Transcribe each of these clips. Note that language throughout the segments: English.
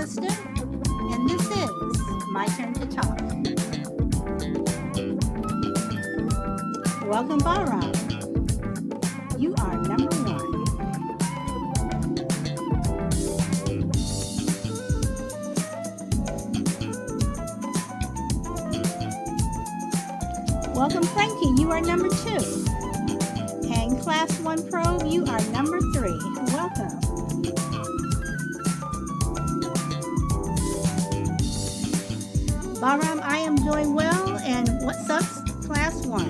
sister, and this is My Turn to Talk. Welcome, Bahram. You are number one. Welcome, Frankie. You are number two. And Class 1 Probe, you are number three. Welcome. Bahram, I am doing well. And what's up, Class 1?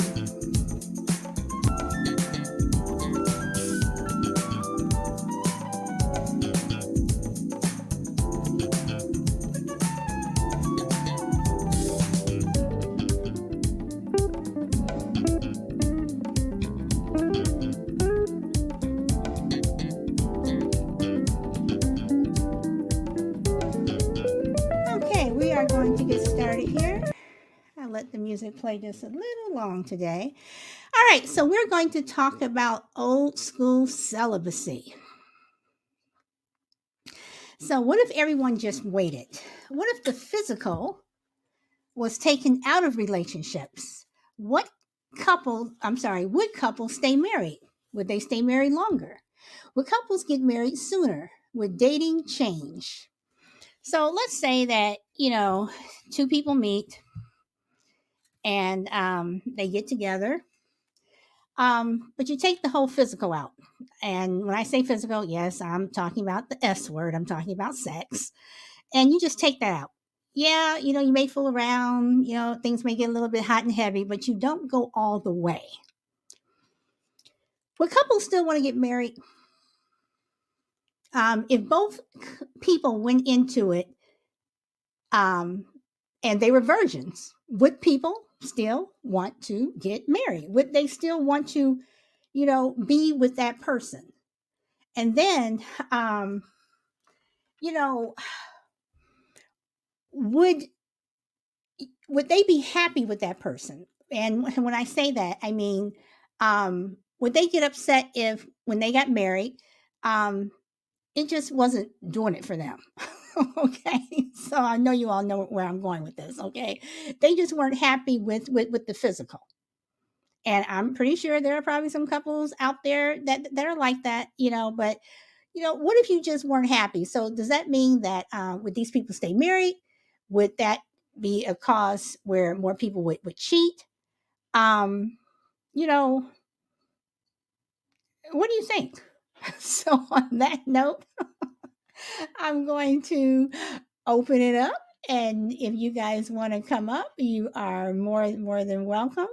Okay, we are going to get started here. I'll let the music play just a little long today. All right, so we're going to talk about old school celibacy. So, what if everyone just waited? What if the physical was taken out of relationships? Would couples stay married? Would they stay married longer? Would couples get married sooner? Would dating change? So let's say that, two people meet and they get together, but you take the whole physical out. And when I say physical, yes, I'm talking about the S word, I'm talking about sex. And you just take that out. Yeah, you may fool around, things may get a little bit hot and heavy, but you don't go all the way. Would couples still want to get married? If both people went into it and they were virgins, would people still want to get married? Would they still want to, be with that person? And then, you know, would they be happy with that person? And when I say that, I mean, would they get upset if when they got married, it just wasn't doing it for them? Okay, so I know you all know where I'm going with this. Okay, they just weren't happy with the physical, and I'm pretty sure there are probably some couples out there that are like that. But what if you just weren't happy? So does that mean that would these people stay married? Would that be a cause where more people would cheat? Um, you know, what do you think? So on that note, I'm going to open it up. And if you guys want to come up, you are more than welcome.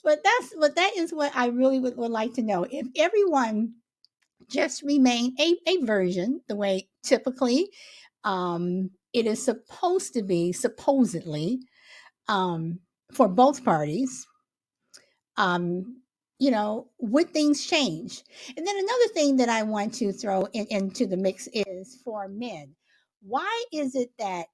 But that is what I really would like to know. If everyone just remain a version the way typically it is supposed to be, supposedly, for both parties, would things change? And then another thing that I want to throw into the mix is for men. Why is it that,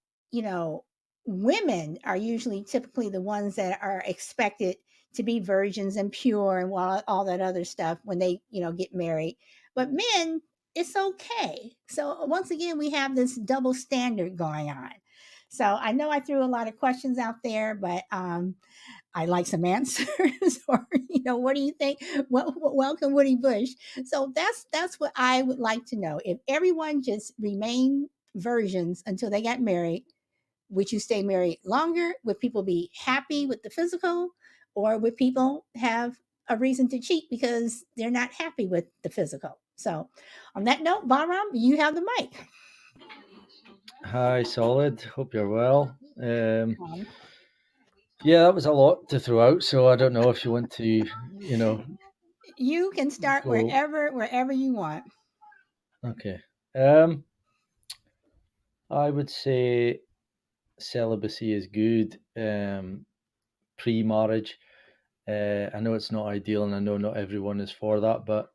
women are usually typically the ones that are expected to be virgins and pure and all that other stuff when they, get married? But men, it's okay. So once again, we have this double standard going on. So I know I threw a lot of questions out there, but I like some answers. Or what do you think? Welcome, Woody Bush. So that's what I would like to know. If everyone just remained virgins until they got married, would you stay married longer? Would people be happy with the physical, or would people have a reason to cheat because they're not happy with the physical? So, on that note, Bahram, you have the mic. Hi, Solid. Hope you're well. Um, Yeah, that was a lot to throw out, so I don't know if you want to, you can start go. wherever you want. Okay. I would say celibacy is good pre-marriage. I know it's not ideal, and I know not everyone is for that, but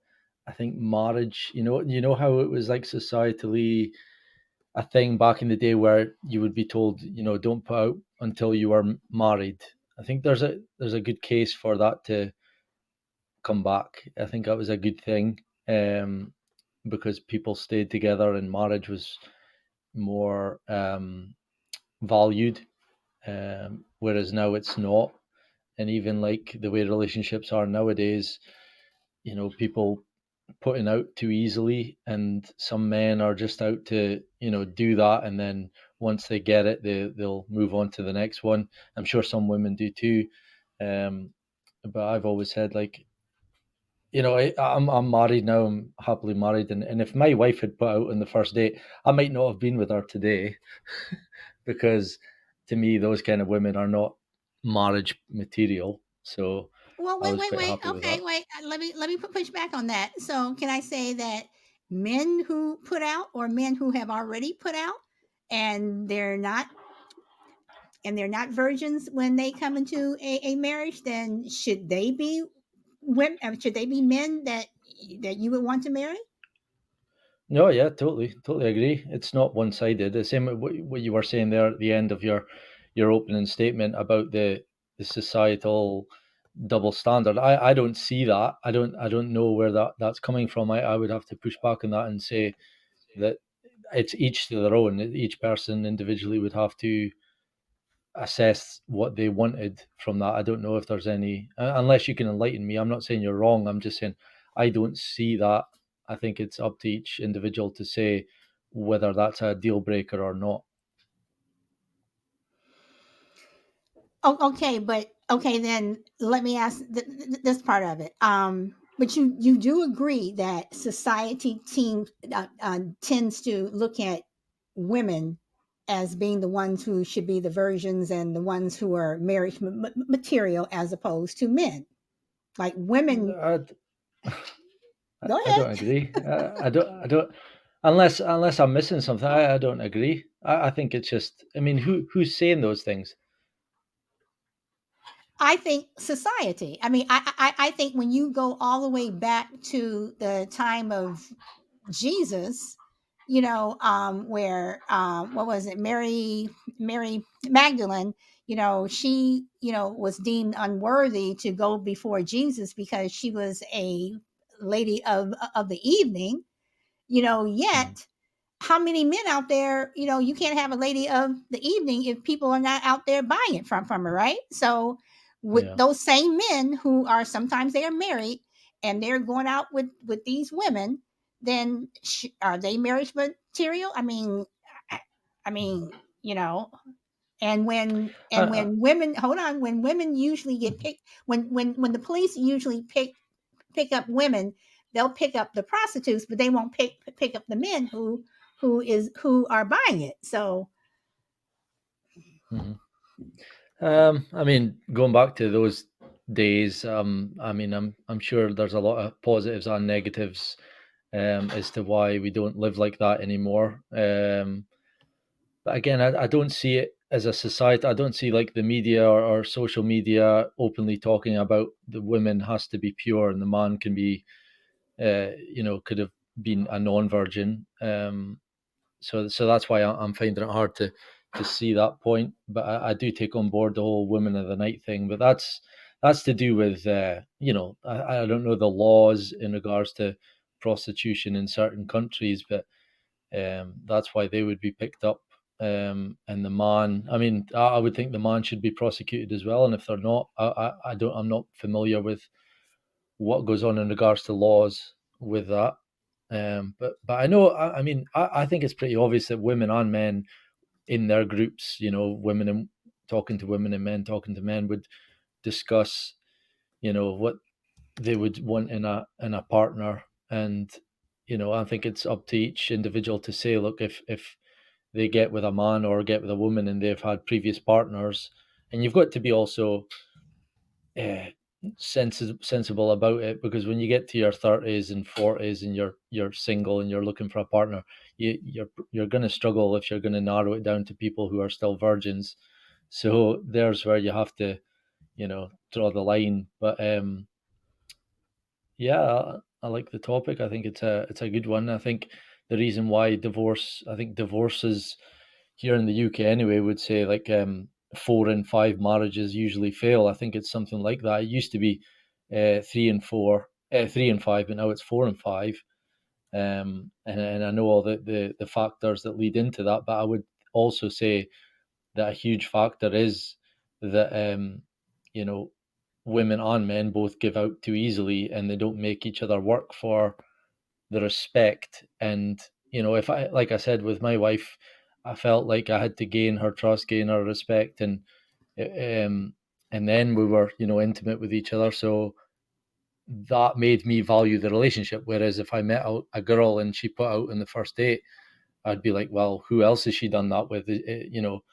I think marriage, you know how it was like societally a thing back in the day where you would be told, don't put out until you are married. I think there's a good case for that to come back. I think that was a good thing. because people stayed together and marriage was more valued, whereas now it's not. And even like the way relationships are nowadays, people putting out too easily, and some men are just out to do that, and then once they get it, they'll move on to the next one. I'm sure some women do too, um, but I've always said, like, I'm married now. I'm happily married, and if my wife had put out on the first date, I might not have been with her today, because to me those kind of women are not marriage material. So Well, I wait, was wait, quite wait. happy with Okay, that. wait. Let me push back on that. So, can I say that men who put out, or men who have already put out, and they're not virgins when they come into a marriage, then should they be women? Should they be men that you would want to marry? No, yeah, totally, totally agree. It's not one sided. The same with what you were saying there at the end of your opening statement about the societal double standard. I don't see that. I don't know where that's coming from. I would have to push back on that and say that it's each to their own. Each person individually would have to assess what they wanted from that. I don't know if there's any, unless you can enlighten me. I'm not saying you're wrong. I'm just saying I don't see that. I think it's up to each individual to say whether that's a deal breaker or not. Oh, okay, but okay, then let me ask this part of it. But you do agree that tends to look at women as being the ones who should be the virgins and the ones who are marriage material, as opposed to men. Like women, I, go I ahead. don't agree. I don't. Unless I'm missing something, I don't agree. I think it's just. I mean, who's saying those things? I think society. I mean, I think when you go all the way back to the time of Jesus, where what was it, Mary Magdalene, she was deemed unworthy to go before Jesus because she was a lady of the evening, Mhm. yet how many men out there, you can't have a lady of the evening if people are not out there buying it from her, right? So with Yeah. those same men who are, sometimes they are married and they're going out with these women, then are they marriage material? I mean, you know, I, and I, when women, hold on, when women usually get mhm. picked, when the police usually pick up women, they'll pick up the prostitutes, but they won't pick up the men who are buying it. So Mhm. I mean, going back to those days, I mean, I'm sure there's a lot of positives and negatives, as to why we don't live like that anymore. But again, I don't see it as a society. I don't see like the media or social media openly talking about the women has to be pure and the man can be, could have been a non-virgin. So that's why I'm finding it hard to see that point. But I do take on board the whole women of the night thing. But that's to do with, I don't know the laws in regards to prostitution in certain countries, but that's why they would be picked up. And the man, I mean, I would think the man should be prosecuted as well. And if they're not, I don't, I'm not familiar with what goes on in regards to laws with that. But I know, I mean, I think it's pretty obvious that women and men in their groups, women and talking to women and men talking to men would discuss, what they would want in a partner. And I think it's up to each individual to say, look, if they get with a man or get with a woman and they've had previous partners, and you've got to be also uh, sensible about it, because when you get to your 30s and 40s and you're single and you're looking for a partner, you're going to struggle if you're going to narrow it down to people who are still virgins. So there's where you have to draw the line. But yeah, I like the topic. I think it's a good one. I think the reason why I think divorces here in the UK anyway would say like 4 in 5 marriages usually fail. I think it's something like that. It used to be 3 and 4, 3 and 5, but now it's 4 and 5. and I know all the factors that lead into that, but I would also say that a huge factor is that you know, women and men both give out too easily, and they don't make each other work for the respect. And you know, if I, like I said with my wife, I felt like I had to gain her trust, gain her respect, um, and then we were, you know, intimate with each other. So that made me value the relationship. Whereas if I met a girl and she put out on the first date, I'd be like, well, who else has she done that with? You know,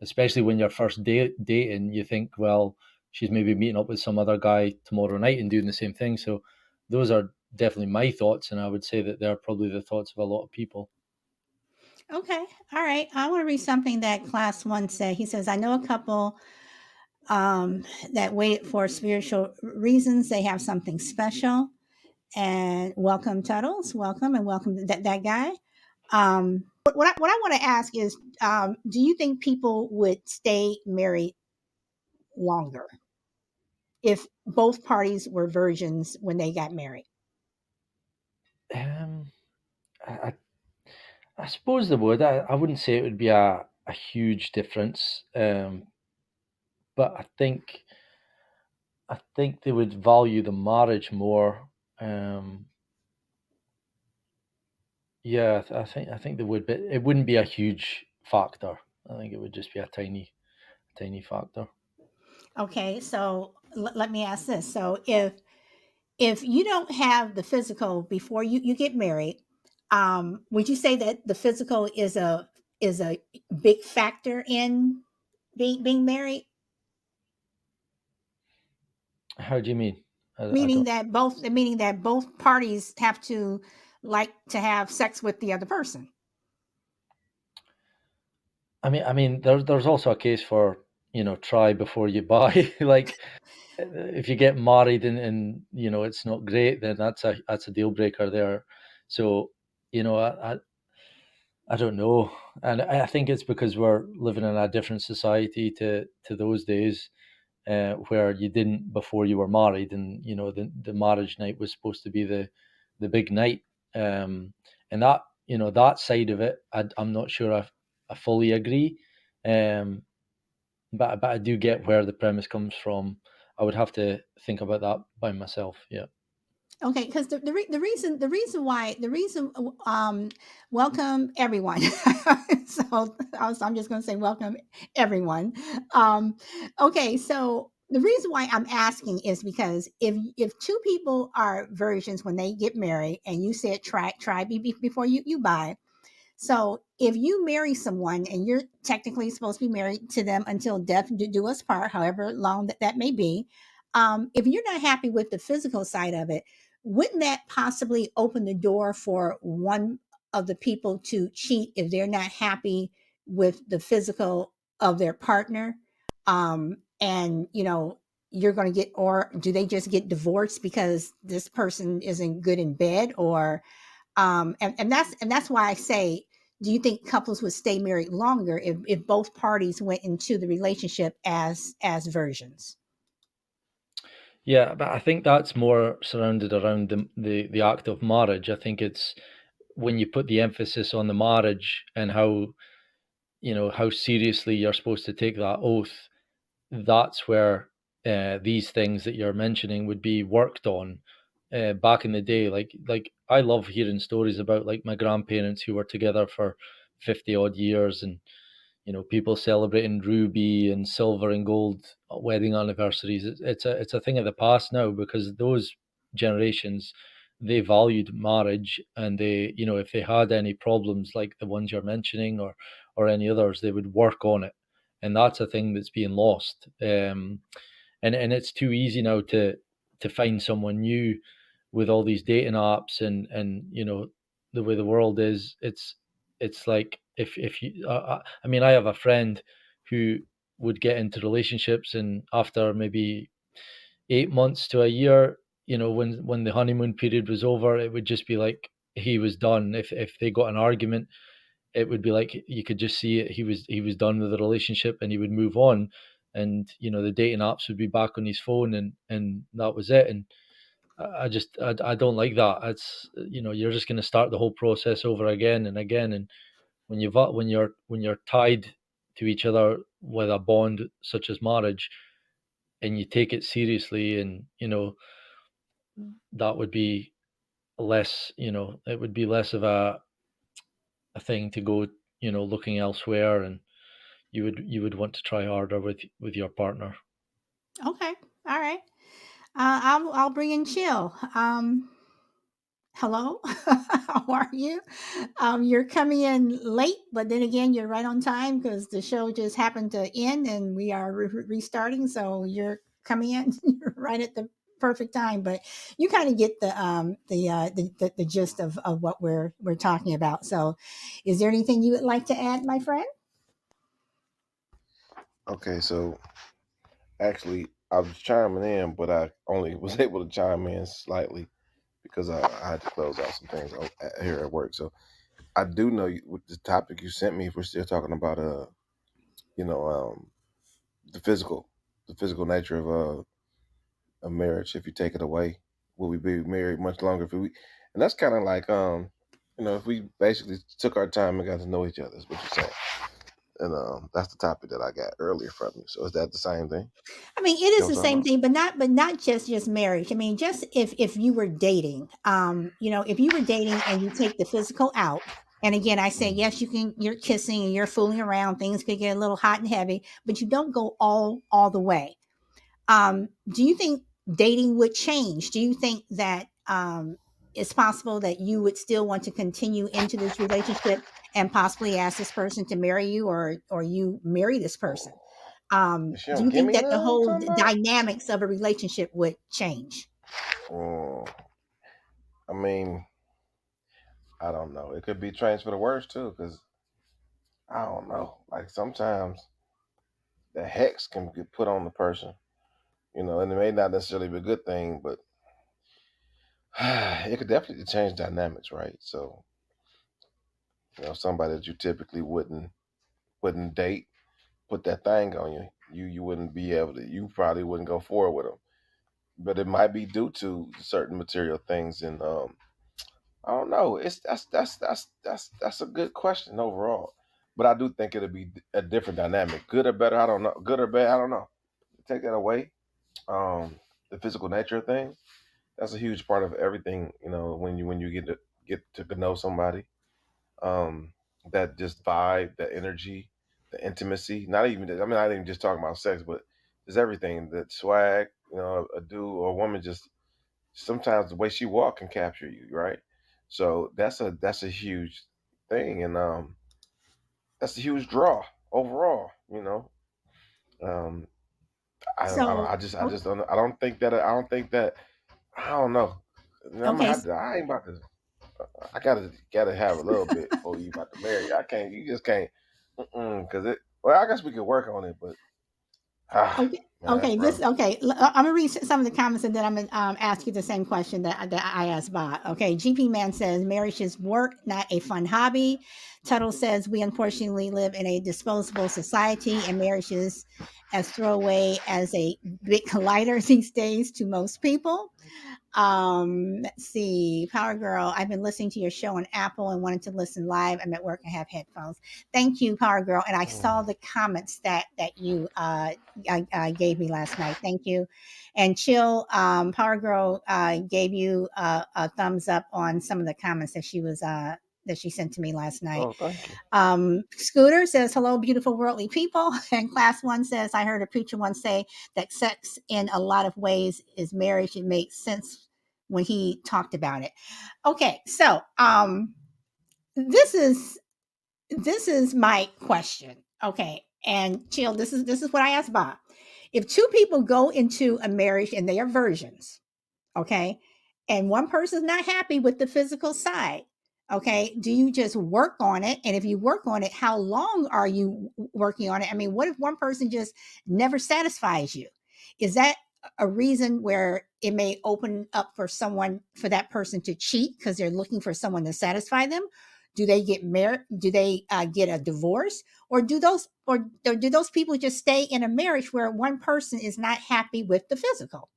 especially when you're first dating, you think, well, she's maybe meeting up with some other guy tomorrow night and doing the same thing. So those are definitely my thoughts, and I would say that they're probably the thoughts of a lot of people. Okay. All right. I want to read something that class one said. He says, I know a couple that waited for spiritual reasons. They have something special. And welcome, Tuttles. Welcome and welcome that guy. What I want to ask is, do you think people would stay married longer if both parties were virgins when they got married? Um, I, I suppose they would. I wouldn't say it would be a huge difference, but I think they would value the marriage more. Um, yeah, I think they would, but it wouldn't be a huge factor. I think it would just be a tiny factor. Okay, so let me ask this. So if you don't have the physical before you get married, would you say that the physical is a big factor in being married? How do you mean? I Meaning don't. that both parties have to like to have sex with the other person. I mean, there's also a case for, you know, try before you buy. Like, if you get married and you know it's not great, then that's a deal breaker there. So, you know, I don't know, and I think it's because we're living in a different society to those days, where you didn't before you were married, and you know the marriage night was supposed to be the big night, and that, you know, that side of it, I'm not sure I fully agree, um, but I do get where the premise comes from. I would have to think about that by myself. Yeah. Okay, because the reason welcome everyone. I'm just going to say welcome everyone. Um, okay, so the reason why I'm asking is because if two people are virgins when they get married, and you said try before you buy, so if you marry someone and you're technically supposed to be married to them until death do us part, however long that may be, if you're not happy with the physical side of it, wouldn't that possibly open the door for one of the people to cheat if they're not happy with the physical of their partner? And you're going to get, or do they just get divorced because this person isn't good in bed, or and that's why I say, do you think couples would stay married longer if both parties went into the relationship as virgins? Yeah, but I think that's more surrounded around the act of marriage. I think it's when you put the emphasis on the marriage and how, you know, how seriously you're supposed to take that oath, that's where these things that you're mentioning would be worked on. Back in the day, like I love hearing stories about like my grandparents who were together for 50 odd years, and you know, people celebrating ruby and silver and gold wedding anniversaries. It's a thing of the past now, because those generations, they valued marriage, and they, you know, if they had any problems like the ones you're mentioning, or any others, they would work on it, and that's a thing that's being lost. And it's too easy now to find someone new with all these dating apps, and you know, the way the world is, it's like if you I mean, I have a friend who would get into relationships, and after maybe 8 months to a year, you know, when the honeymoon period was over, it would just be like he was done. If they got an argument, it would be like you could just see it. He was done with the relationship, and he would move on, and you know, the dating apps would be back on his phone, and that was it. And I don't like that. It's, you're just going to start the whole process over again and again. And when you're tied to each other with a bond such as marriage, and you take it seriously, and that would be less, it would be less of a thing to go, looking elsewhere, and you would want to try harder with your partner. Okay. All right. I'll bring in Chill. Hello, how are you? You're coming in late, but then again, you're right on time because the show just happened to end and we are restarting. So you're coming in right at the perfect time. But you kind of get the gist of what we're talking about. So, is there anything you would like to add, my friend? Okay, so actually, I was chiming in, but I only was able to chime in slightly because I had to close out some things here at work. So I do know with the topic you sent me, if we're still talking about you know, the physical, the physical nature of a marriage. If you take it away, will we be married much longer? If we, and that's kind of like if we basically took our time and got to know each other, is what you're saying. And that's the topic that I got earlier from you. So is that the same thing? I mean, it You is know the what I'm same talking thing, but not just marriage. I mean, just if you were dating, if you were dating and you take the physical out, and again, I say about? yes, you're kissing and you're fooling around, things could get a little hot and heavy, but you don't go all the way. Do you think dating would change? Do you think that it's possible that you would still want to continue into this relationship and possibly ask this person to marry you, or you marry this person? She Do don't you give think me that the none. You whole talking about? dynamics of a relationship would change? Mm, I mean, I don't know. It could be changed for the worse too, because I don't know. Like sometimes the hex can get put on the person, and it may not necessarily be a good thing, but it could definitely change dynamics, right? So, somebody that you typically wouldn't date put that thing on you. You wouldn't be able to. You probably wouldn't go forward with them, but it might be due to certain material things and I don't know. It's that's a good question overall, but I do think it'll be a different dynamic, good or better. I don't know. Good or bad, I don't know. Take that away. The physical nature of things. That's a huge part of everything. When you get to know somebody, that just vibe, the energy, the intimacy. Not even. I mean, not even just talking about sex, but just everything. The swag. A dude or a woman just sometimes the way she walk can capture you, right? So that's a huge thing, and that's a huge draw overall. Um, So, I just don't. I don't think that. I don't know. okay, I ain't about to. I gotta have a little bit before you about to marry. I can't. You just can't. Because it. Well, I guess we could work on it, but okay, man, that's okay. rough. I'm gonna read some of the comments and then I'm gonna ask you the same question that I asked Bob. Okay, GP Man says marriage is work, not a fun hobby. Tuttle says we unfortunately live in a disposable society and marriage is as throwaway as a big collider these days to most people. Let's see. Power Girl, I've been listening to your show on Apple and wanted to listen live. I'm at work and have headphones. Thank you, Power Girl. And I saw Mm. the comments that you gave me last night. Thank you. And Chill, Power Girl gave you a thumbs up on some of the comments that she sent to me last night. Oh, thank you. Scooter says, hello, beautiful worldly people. And Class One says, I heard a preacher once say that sex in a lot of ways is marriage. It makes sense when he talked about it. Okay, so this is this is my question. Okay, and Chill, this is what I asked Bob. If two people go into a marriage and they are virgins, okay, and one person's not happy with the physical side, okay, do you just work on it? And if you work on it, how long are you working on it? I mean, what if one person just never satisfies you? Is that a reason where it may open up for that person to cheat because they're looking for someone to satisfy them? Do they get married? Do they get a divorce, or do those people just stay in a marriage where one person is not happy with the physical?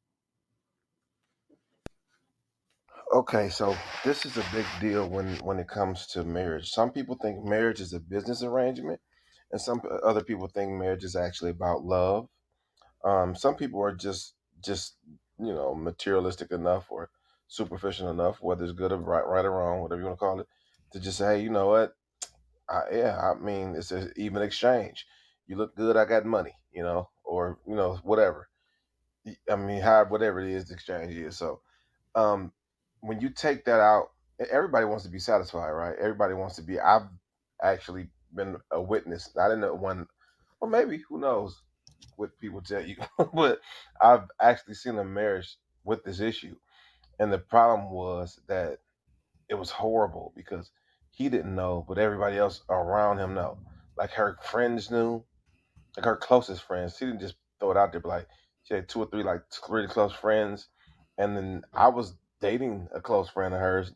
Okay, so this is a big deal when it comes to marriage. Some people think marriage is a business arrangement, and some other people think marriage is actually about love. Some people are just materialistic enough or superficial enough, whether it's good or right or wrong, whatever you want to call it, to just say, hey, you know what? Yeah, I mean, it's an even exchange. You look good, I got money, or whatever. I mean, how whatever it is, the exchange is. So um, when you take that out, everybody wants to be satisfied, right? Everybody wants to be. I've actually been a witness, not in the one, or maybe who knows what people tell you, but I've actually seen a marriage with this issue, and the problem was that it was horrible because he didn't know, but everybody else around him know. Like her friends knew, like her closest friends. She didn't just throw it out there, but like she had two or three like really close friends. And then I was dating a close friend of hers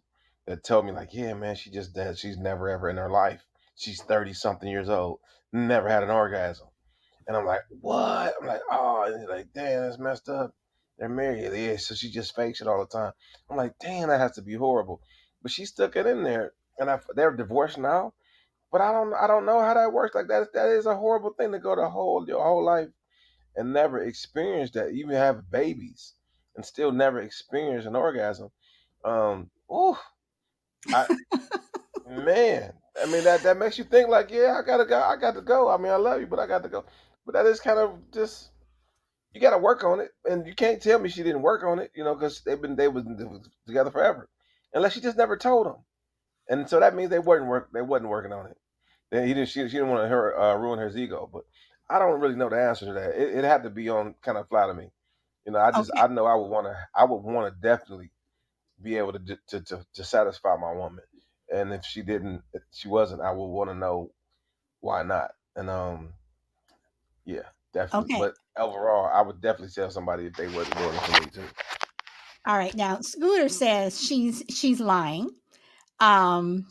that told me like, yeah, man, she just dead. She's never ever in her life. She's 30 something years old, never had an orgasm. And I'm like, what? I'm like, oh, and he's like, damn, that's messed up. They're married, yeah. So she just fakes it all the time. I'm like, damn, that has to be horrible. But she stuck it in there, and they're divorced now. But I don't know how that works. Like that is a horrible thing to go to your whole life and never experience that. Even have babies and still never experience an orgasm. Oh, I man, I mean that makes you think like, yeah, I gotta go. I got to go. I mean, I love you, but I got to go. But that is kind of just you got to work on it, and you can't tell me she didn't work on it, because they was together forever, unless she just never told him, and so that means they wasn't working on it. Then she didn't want her ruin her ego, but I don't really know the answer to that. It had to be on kind of fly to me. Okay. I know I would want to definitely be able to satisfy my woman, and if she wasn't, I would want to know why not. And yeah, definitely. Okay. But overall, I would definitely tell somebody if they wasn't doing it for me too. All right. Now, Scooter says she's lying. Um,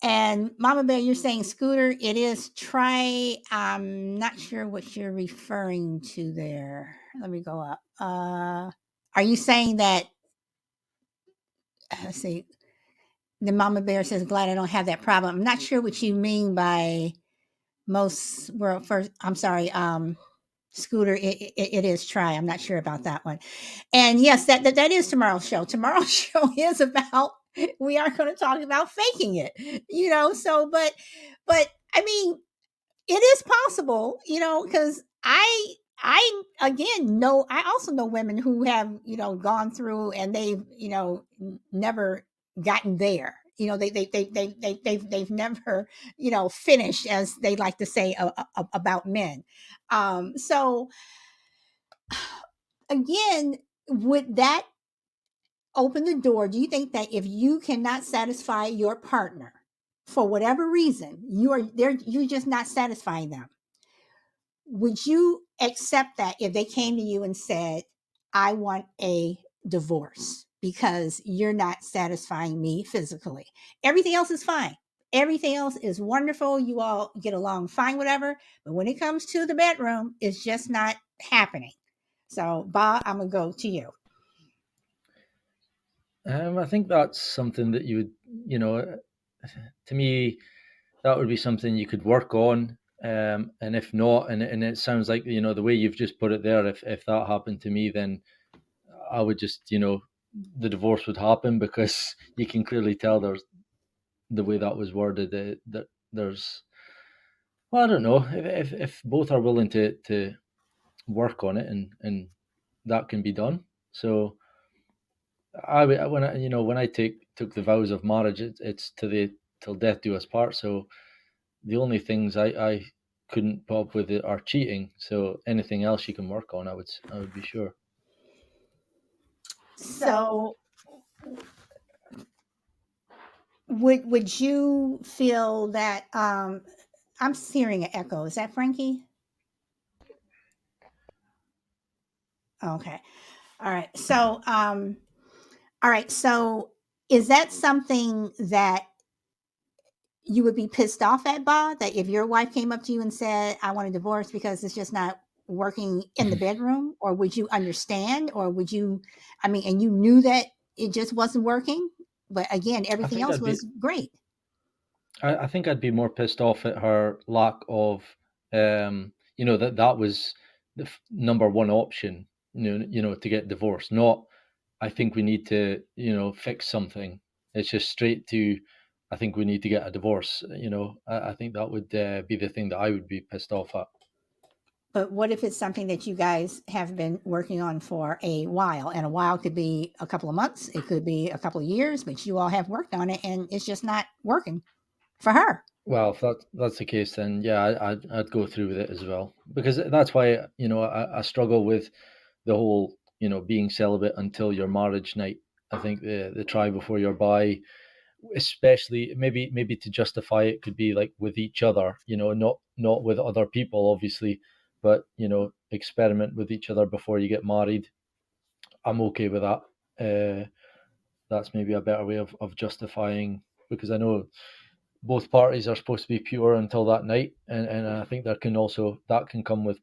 and Mama Bear, you're saying Scooter, it is try. I'm not sure what you're referring to there. Let me go up. Are you saying that? Let's see. The Mama Bear says, "Glad I don't have that problem." I'm not sure what you mean by most. Well, first, I'm sorry. Scooter, it is try. I'm not sure about that one. And yes, that is tomorrow's show. Tomorrow's show is about we are going to talk about faking it. So but I mean, it is possible, because I again know I also know women who have, gone through and they've, never gotten there. They've never, finished, as they like to say about men. So again, would that open the door? Do you think that if you cannot satisfy your partner for whatever reason, you're just not satisfying them, would you accept that if they came to you and said, I want a divorce because you're not satisfying me physically? Everything else is fine. Everything else is wonderful. You all get along fine, whatever. But when it comes to the bedroom, it's just not happening. So, Bob, I'm going to go to you. I think that's something that you would, to me, that would be something you could work on. And if not, and it sounds like, the way you've just put it there, if that happened to me, then I would just, the divorce would happen, because you can clearly tell there's the way that was worded, that there's, well, I don't know, if both are willing to work on it, and that can be done. So when when I took the vows of marriage, it's to the till death do us part. So the only things I couldn't put up with it are cheating. So anything else you can work on, I would be sure. So, would you feel that I'm hearing an echo. Is that Frankie? Okay. All right. So all right. So is that something that you would be pissed off at, Bob? That if your wife came up to you and said, I want a divorce because it's just not working in the bedroom? Or would you understand? Or would you, I mean, and you knew that it just wasn't working. But again, I everything think else I'd be was great. I think I'd be more pissed off at her lack of, that was the number one option, to get divorced. Not, I think we need to, fix something. It's just straight to, I think we need to get a divorce. I think that would be the thing that I would be pissed off at. But what if it's something that you guys have been working on for a while? And a while could be a couple of months, it could be a couple of years, but you all have worked on it and it's just not working for her. Well, if that's the case, then yeah, I'd go through with it as well, because that's why I struggle with the whole being celibate until your marriage night. I think the try before your buy, especially maybe to justify it, could be like with each other, not with other people, obviously, but experiment with each other before you get married. I'm okay with that. That's maybe a better way of justifying, because I know both parties are supposed to be pure until that night, and I think that can come with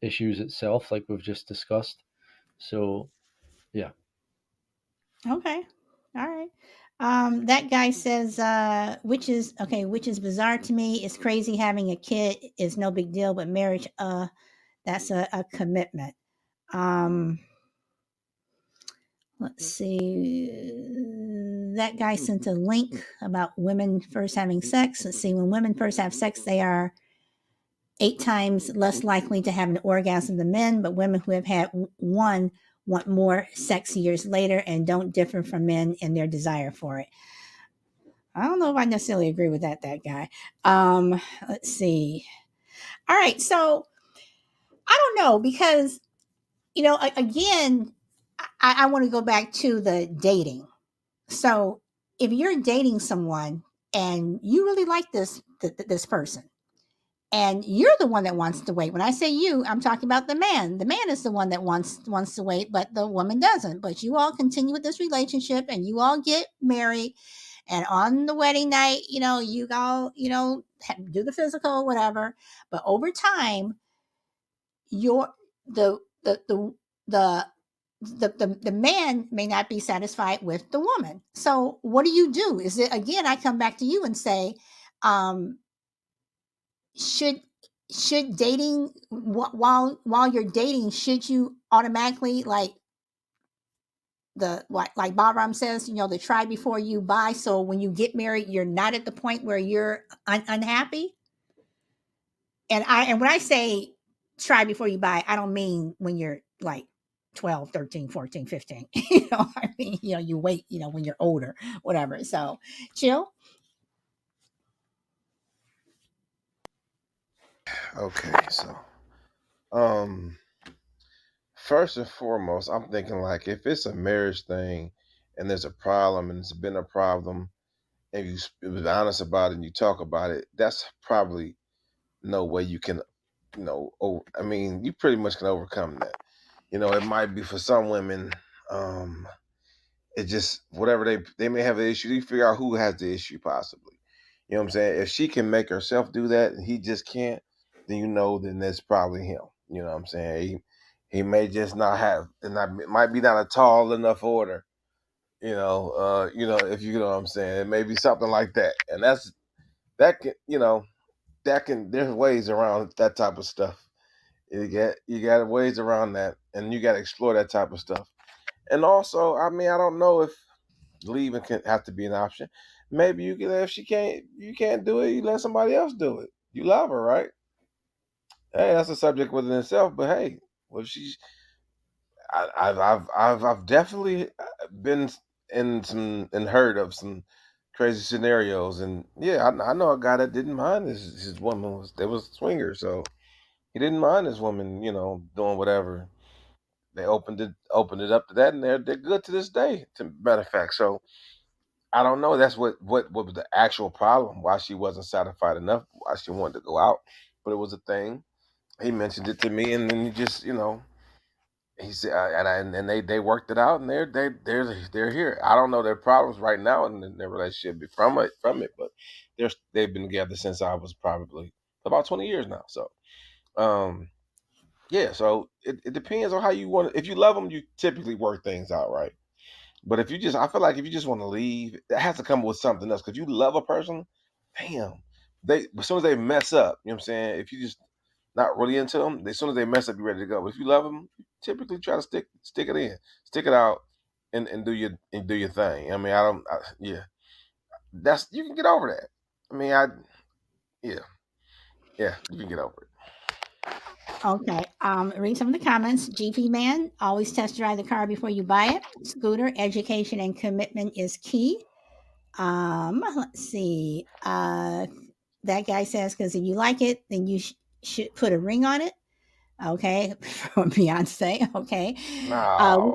issues itself, like we've just discussed. So yeah. Okay. All right. That guy says, which is bizarre to me. It's crazy having a kid is no big deal, but marriage, that's a commitment. Um, let's see. That guy sent a link about women first having sex. Let's see. When women first have sex, they are 8 times less likely to have an orgasm than men, but women who have had one want more sex years later and don't differ from men in their desire for it. I don't know if I necessarily agree with that guy. Let's see. All right, so I don't know because again, I want to go back to the dating. So if you're dating someone and you really like this person, and you're the one that wants to wait. When I say you, I'm talking about the man. The man is the one that wants to wait, but the woman doesn't. But you all continue with this relationship, and you all get married. And on the wedding night, you all, do the physical, whatever. But over time, your the the the the the man may not be satisfied with the woman. So what do you do? Is it again? I come back to you and say, um, should dating while you're dating, should you automatically like like Balaram says, the try before you buy, so when you get married you're not at the point where you're unhappy. And when I say try before you buy, I don't mean when you're like 12, 13, 14, 15. I mean, you wait, when you're older, whatever. So chill. Okay, so um, first and foremost, I'm thinking like if it's a marriage thing and there's a problem and it's been a problem and be honest about it and you talk about it, that's probably no way you can, I mean, you pretty much can overcome that. It might be for some women, um, it just whatever they may have an issue. You figure out who has the issue possibly. You know what I'm saying? If she can make herself do that and he just can't, then then that's probably him. You know what I'm saying? He may just not have, and not might be not a tall enough order. If you know what I'm saying, it may be something like that, and that can there's ways around that type of stuff. You got ways around that, and you got to explore that type of stuff. And also, I mean, I don't know if leaving can have to be an option. Maybe you can, if you can't do it, you let somebody else do it. You love her, right? Hey, that's a subject within itself. But hey, well, I've definitely been in some and heard of some crazy scenarios, and yeah, I know a guy that didn't mind his woman was they was swingers, so he didn't mind his woman, doing whatever. They opened it up to that, and they're good to this day. To matter of fact, so I don't know. That's what was the actual problem. Why she wasn't satisfied enough. Why she wanted to go out, but it was a thing. He mentioned it to me, and then he just he said, and they worked it out, and they're here. I don't know their problems right now in their relationship from it, but they've been together since I was probably about 20 years now. So um yeah, so it depends on how you want. If you love them, you typically work things out, right? But if you just, I feel like if you just want to leave, it has to come with something else. Because you love a person, damn, they as soon as they mess up, you know what I'm saying. If you just not really into them, as soon as they mess up, you're ready to go. But if you love them, you typically try to stick it in, stick it out, and do your thing. I mean, yeah, that's you can get over that. I mean, yeah, yeah, you can get over it. Okay. Read some of the comments. GP man, always test drive the car before you buy it. Scooter, education and commitment is key. Let's see. That guy says, because if you like it, then you should put a ring on it. Okay. From Beyonce. Okay. Uh,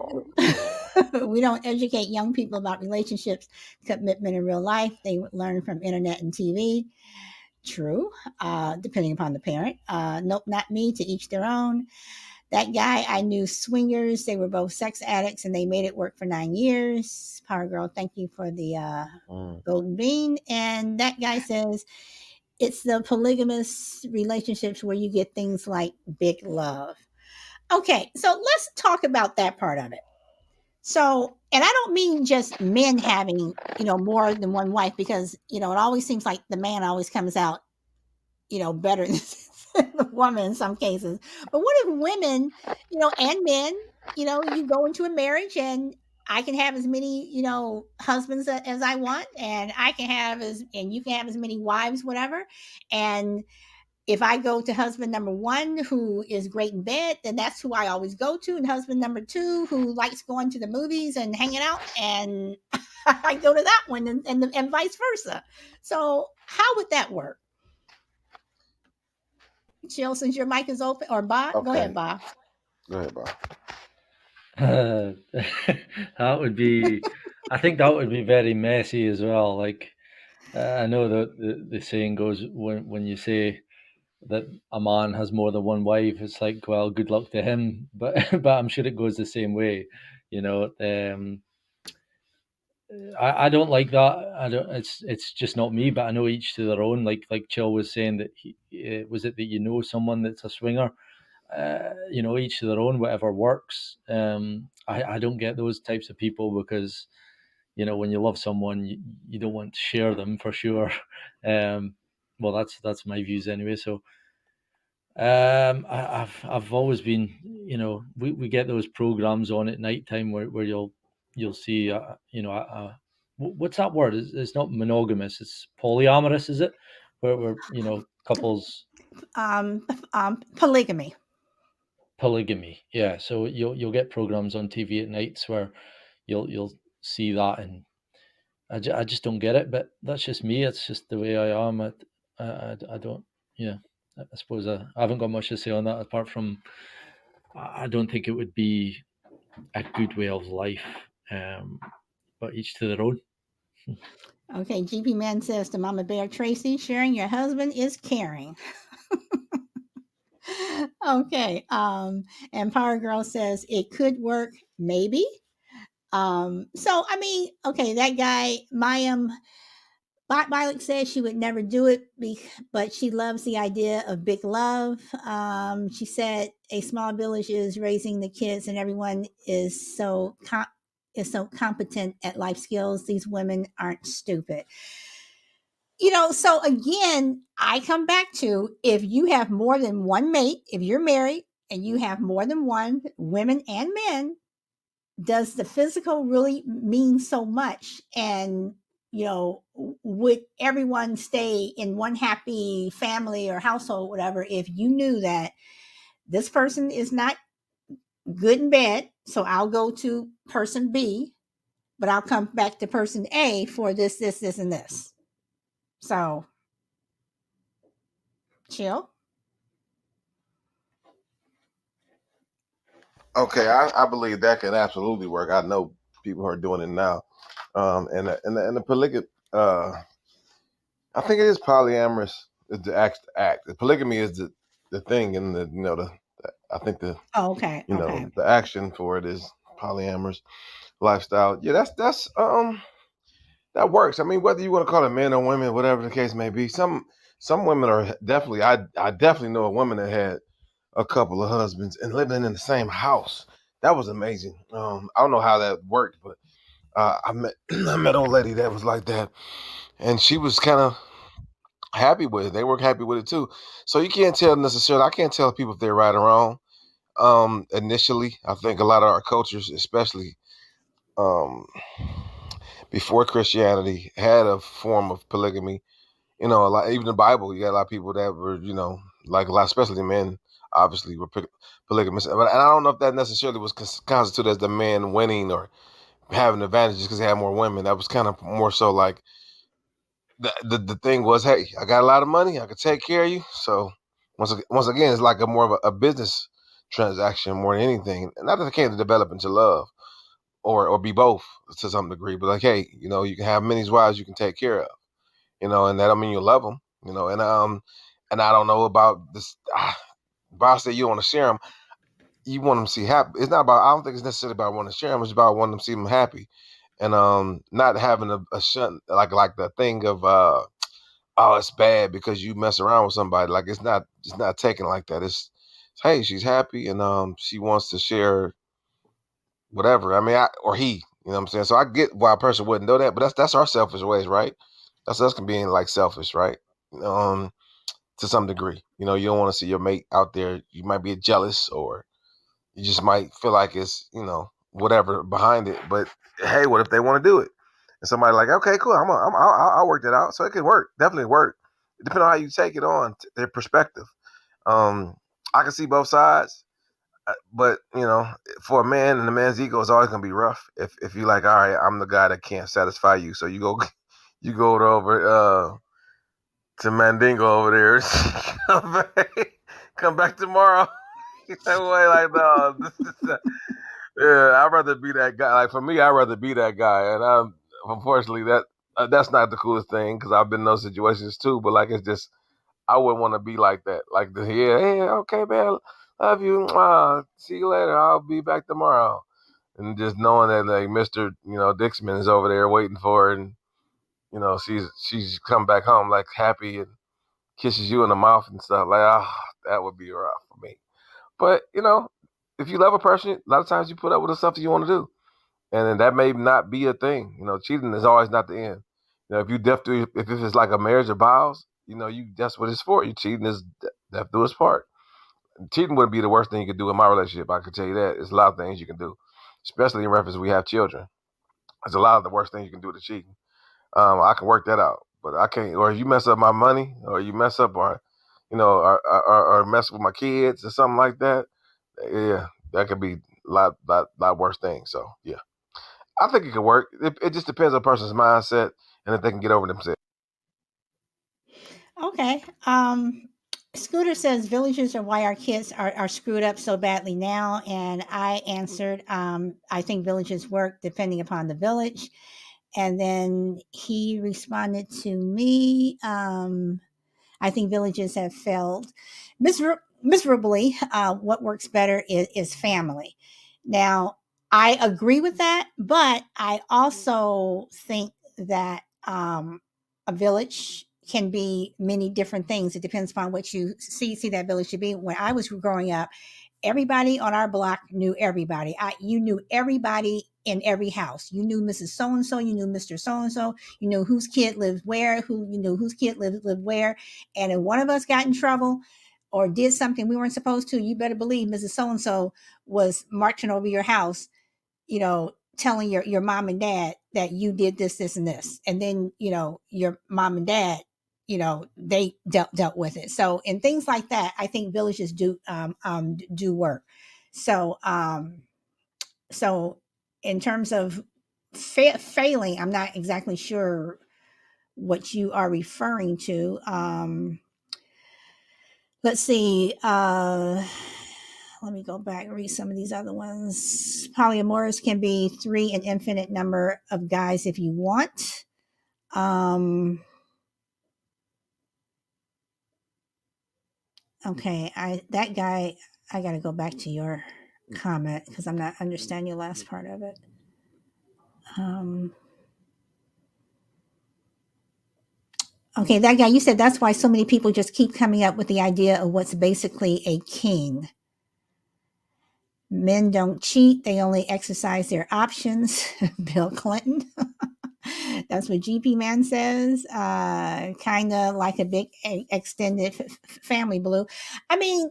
No, we don't educate young people about relationships, commitment in real life. They learn from internet and TV. True, depending upon the parent. Nope, not me. To each their own. That guy, I knew swingers. They were both sex addicts, and they made it work for 9 years. Power girl, thank you for the mm, golden bean. And that guy says it's the polygamous relationships where you get things like big love. Okay, so let's talk about that part of it. So, and I don't mean just men having, more than one wife, because, it always seems like the man always comes out, better than the woman in some cases. But what if women, and men, you go into a marriage and I can have as many, husbands as I want, and and you can have as many wives, whatever. And if I go to husband number one, who is great in bed, then that's who I always go to. And husband number two, who likes going to the movies and hanging out, and I go to that one, and vice versa. So, how would that work? Chill, since your mic is open, or Bob, go ahead, okay, Bob. go ahead, Bob. That would be, I think that would be very messy as well. Like, I know that the saying goes, when you say that a man has more than one wife, it's like, well, good luck to him. But but I'm sure it goes the same way. You know, I don't like that. I don't. It's just not me. But I know each to their own. Like Chill was saying that was it that someone that's a swinger. Each to their own. Whatever works. I don't get those types of people because when you love someone, you don't want to share them for sure. Um, well, that's my views anyway. So I've always been, we get those programs on at night time where you'll see, what's that word? It's not monogamous. It's polyamorous, is it? Where couples Polygamy. polygamy. Yeah. So you'll get programs on TV at nights where you'll see that, and I just don't get it. But that's just me. It's just the way I am. I don't. Yeah. I suppose I haven't got much to say on that apart from I don't think it would be a good way of life. Um, but each to their own. Okay, GP Man says to Mama Bear Tracy, sharing your husband is caring. Okay. And Power Girl says it could work, maybe. So I mean, okay, that guy, Mayim Violet says she would never do it, but she loves the idea of big love. She said a small village is raising the kids, and everyone is so competent at life skills. These women aren't stupid. So again, I come back to, if you have more than one mate, if you're married and you have more than one, women and men, does the physical really mean so much? And would everyone stay in one happy family or household, whatever, if you knew that this person is not good in bed, so I'll go to person B, but I'll come back to person A for this, and this. So, Chill. Okay, I believe that can absolutely work. I know people are doing it now. And the polygamy, I think it is polyamorous. Is the act. The polygamy is the thing, and I think Oh, okay, okay. the action for it is polyamorous lifestyle. Yeah, that's that works. I mean, whether you want to call it men or women, whatever the case may be, some women are definitely. I definitely know a woman that had a couple of husbands and living in the same house. That was amazing. I don't know how that worked, but I met I met an old lady that was like that, and she was kind of happy with it. They were happy with it too. So you can't tell necessarily. I can't tell people if they're right or wrong. Initially, I think a lot of our cultures, especially um, before Christianity, had a form of polygamy. You know, a lot, even the Bible, you got a lot of people that were, you know, like a lot, especially men, obviously were polygamous. And I don't know if that necessarily was constituted as the man winning or having advantages because they had more women. That was kind of more so like the thing was, hey, I got a lot of money, I could take care of you. So once again, it's like a more of a business transaction more than anything. Not that it can't develop into love or be both to some degree, but like, hey, you know, you can have many wives you can take care of, you know, and that don't mean you love them, you know, and I don't know about this. Boss said you want to share them. You want them to see happy. It's not about. I don't think it's necessarily about wanting to share them. It's about wanting them to see them happy, and not having a shunt like the thing of oh, it's bad because you mess around with somebody. Like it's not taken like that. It's hey, she's happy and she wants to share whatever. I mean, or he, you know what I'm saying? So I get why a person wouldn't know that, but that's our selfish ways, right? That's us being like selfish, right? Um, to some degree. You know, you don't want to see your mate out there. You might be jealous or you just might feel like it's, you know, whatever behind it. But hey, what if they want to do it? And somebody like, okay, cool, I'll work that out. So it can work, definitely work. Depending on how you take it on, their perspective. Um, I can see both sides, but you know, for a man and a man's ego is always gonna be rough. If you like, all right, I'm the guy that can't satisfy you, so you go, you go over to Mandingo over there, come back, come back tomorrow. That way, like no, yeah, I'd rather be that guy. Like for me, I'd rather be that guy, and unfortunately that's not the coolest thing because I've been in those situations too. But like it's just I wouldn't want to be like that. Like yeah, hey, okay, man, love you. See you later. I'll be back tomorrow. And just knowing that like Mister, you know, Dixman is over there waiting for her, and you know she's come back home like happy and kisses you in the mouth and stuff. Like that would be rough for me. But you know, if you love a person, a lot of times you put up with the stuff that you want to do, and then that may not be a thing. You know, cheating is always not the end. You know, if you if it's like a marriage of vows, you know, that's what it's for. You cheating is death do its part. Cheating wouldn't be the worst thing you could do in my relationship. I can tell you that. There's a lot of things you can do, especially in reference we have children. There's a lot of the worst things you can do to cheating. I can work that out, but I can't. Or if you mess up my money, or you mess up our, you know, or mess with my kids or something like that, yeah, that could be a lot worse things. So yeah, I think it could work. It just depends on a person's mindset and if they can get over themselves. Okay. Scooter says villages are why our kids are screwed up so badly now. And I answered, I think villages work depending upon the village. And then he responded to me. I think villages have failed miserably. What works better is family. Now, I agree with that, but I also think that a village can be many different things. It depends upon what you see that village to be. When I was growing up, everybody on our block knew everybody. You knew everybody in every house. You knew Mrs. So and so. You knew Mr. So and so. You knew whose kid lived where. Who you knew whose kid lived where. And if one of us got in trouble or did something we weren't supposed to, you better believe Mrs. So and so was marching over your house, telling your mom and dad that you did this, this, and this. And then, your mom and dad, they dealt with it. So in things like that, I think villages do work. So so in terms of failing, I'm not exactly sure what you are referring to. Let's see. Let me go back and read some of these other ones. Polyamorous can be three, an infinite number of guys if you want. Okay, that guy, I got to go back to your comment because I'm not understanding your last part of it. Okay, that guy, you said that's why so many people just keep coming up with the idea of what's basically a king. Men don't cheat, they only exercise their options. Bill Clinton. That's what GP Man says. Kind of like a big extended family blue. I mean,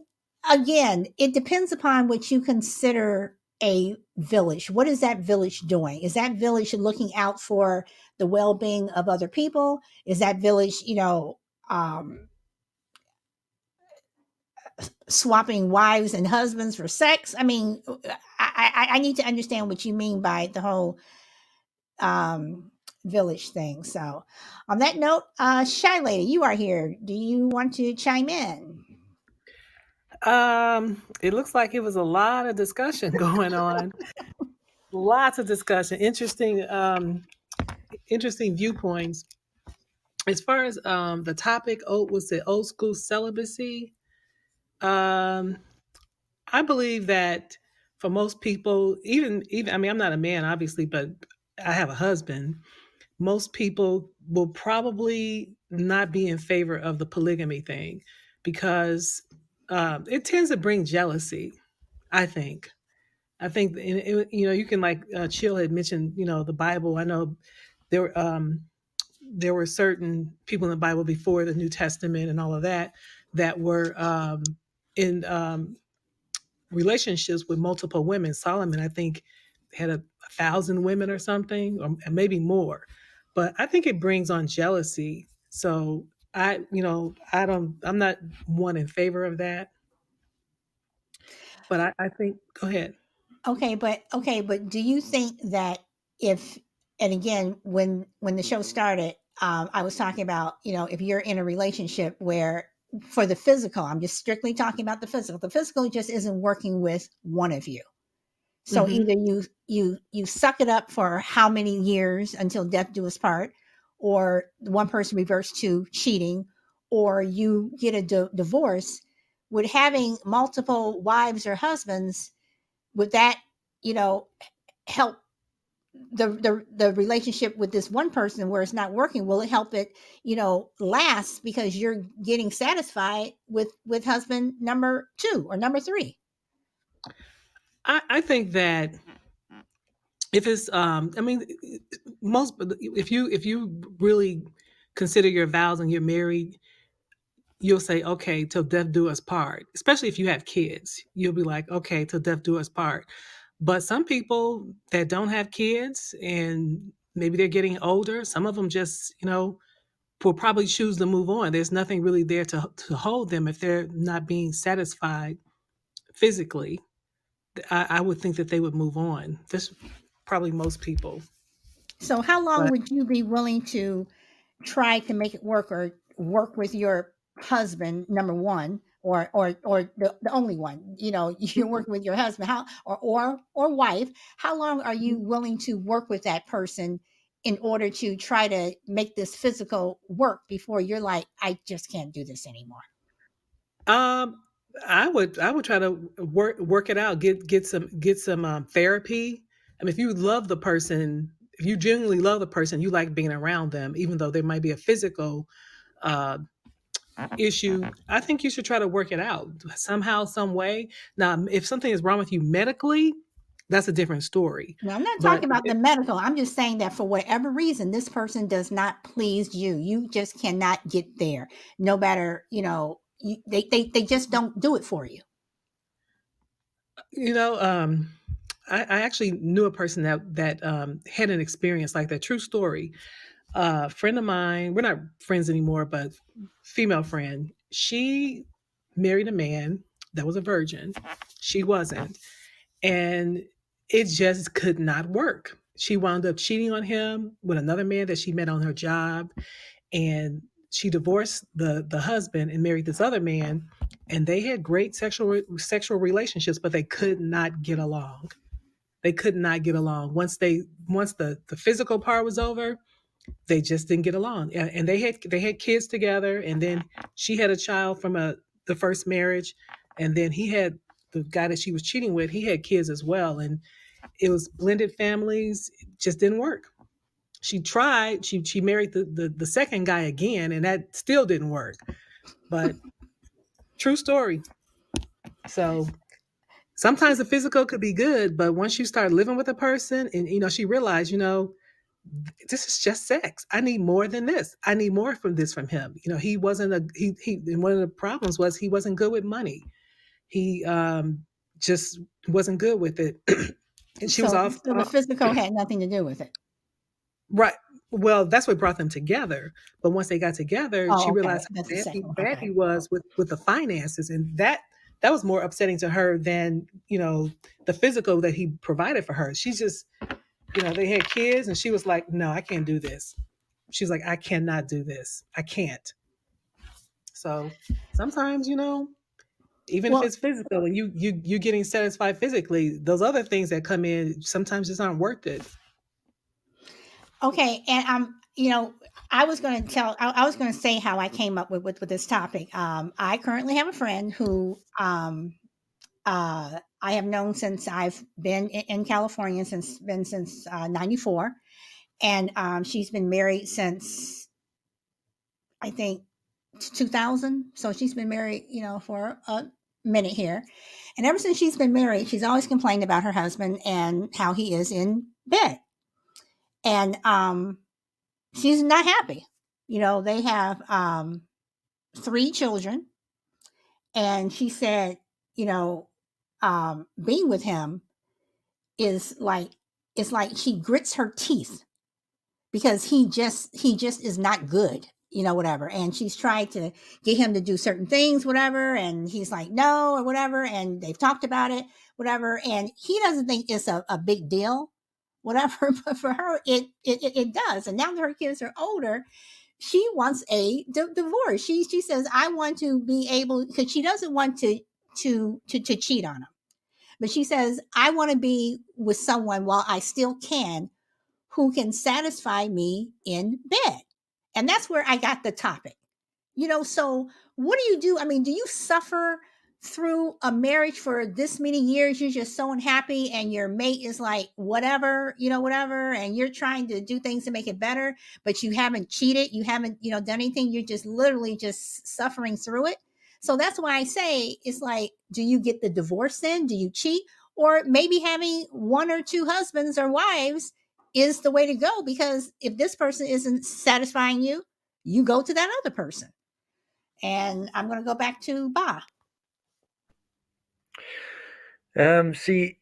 again, it depends upon what you consider a village. What is that village doing? Is that village looking out for the well being of other people? Is that village, um, swapping wives and husbands for sex? I mean, I need to understand what you mean by the whole um, village thing. So, on that note, Shy Lady, you are here. Do you want to chime in? It looks like it was a lot of discussion going on. Lots of discussion. Interesting viewpoints. As far as the topic, was it old school celibacy? Um, I believe that for most people, even I mean, I'm not a man, obviously, but I have a husband. Most people will probably not be in favor of the polygamy thing because it tends to bring jealousy. I think. You can like Chill had mentioned, the Bible. I know there there were certain people in the Bible before the New Testament and all of that that were in relationships with multiple women. Solomon, I think, had 1,000 women or something, or maybe more. But I think it brings on jealousy. So I'm not one in favor of that. But I think, go ahead. Okay, but do you think that if, and again, when the show started, I was talking about, if you're in a relationship where, for the physical, I'm just strictly talking about the physical just isn't working with one of you. So Hmm. either you suck it up for how many years until death do us part, or one person reverts to cheating, or you get a divorce. With having multiple wives or husbands, would that, you know help the relationship with this one person where it's not working? Will it help it, last because you're getting satisfied with husband number two or number three? I think that if it's I mean, most if you really consider your vows and you're married, you'll say, okay, till death do us part. Especially if you have kids, you'll be like, okay, till death do us part. But some people that don't have kids and maybe they're getting older, some of them just, will probably choose to move on. There's nothing really there to hold them if they're not being satisfied physically. I would think that they would move on. This probably most people. So how long But would you be willing to try to make it work, or work with your husband number one, or the only one, you're working with your husband, how, or wife, how long are you willing to work with that person in order to try to make this physical work before you're like, I just can't do this anymore? um I would try to work it out, get some therapy. I mean, if you love the person, if you genuinely love the person, you like being around them, even though there might be a physical uh issue. I think you should try to work it out somehow, some way. Now, if something is wrong with you medically, that's a different story. Now, I'm not But talking about the medical. I'm just saying that for whatever reason, this person does not please you. You just cannot get there. No matter, they just don't do it for you. you know, I actually knew a person that had an experience like that. True story. A friend of mine, we're not friends anymore, but female friend. She married a man that was a virgin. She wasn't, and it just could not work. She wound up cheating on him with another man that she met on her job, and she divorced the husband and married this other man, and they had great sexual relationships, but they could not get along. They could not get along. Once the physical part was over, they just didn't get along. And they had kids together, and then she had a child from the first marriage, and then he had the guy that she was cheating with, he had kids as well, and it was blended families. It just didn't work. She tried. She married the second guy again, and that still didn't work. But true story. So Sometimes the physical could be good, but once you start living with a person and she realized, this is just sex. I need more than this. I need more from this from him. He wasn't a he and one of the problems was he wasn't good with money. He just wasn't good with it. And she was So, off, so the physical had nothing to do with it. right. Well, that's what brought them together. But once they got together, she Oh, okay. realized That's the how second one. bad Okay. he was with the finances, and that was more upsetting to her than the physical that he provided for her. She's just they had kids, and she was like, "No, I can't do this." She's like, "I cannot do this. I can't." So sometimes, even if Well, it's physical and you getting satisfied physically, those other things that come in sometimes just aren't worth it. okay. And I was going to I was going to say how I came up with this topic. I currently have a friend who, I have known since I've been in California since '94, and she's been married since I think 2000. So she's been married, for a minute here, and ever since she's been married, she's always complained about her husband and how he is in bed, and she's not happy. They have 3 children, and she said, you know, being with him is like it's like she grits her teeth because he just is not good, whatever. And she's tried to get him to do certain things, whatever, and he's like no or whatever, and they've talked about it, whatever, and he doesn't think it's a big deal, whatever. But for her it does. And now that her kids are older, she wants a divorce. She says, I want to be able, because she doesn't want to cheat on him, but she says, I want to be with someone while I still can, who can satisfy me in bed. And that's where I got the topic. So what do you do? I mean, do you suffer through a marriage for this many years? You're just so unhappy, and your mate is like, whatever, whatever. And you're trying to do things to make it better, but you haven't cheated. You haven't, done anything. You're just literally just suffering through it. So that's why I say it's like, do you get the divorce then? Do you cheat? Or maybe having 1 or 2 husbands or wives is the way to go, because if this person isn't satisfying you, you go to that other person. And I'm going to go back to Ba. See,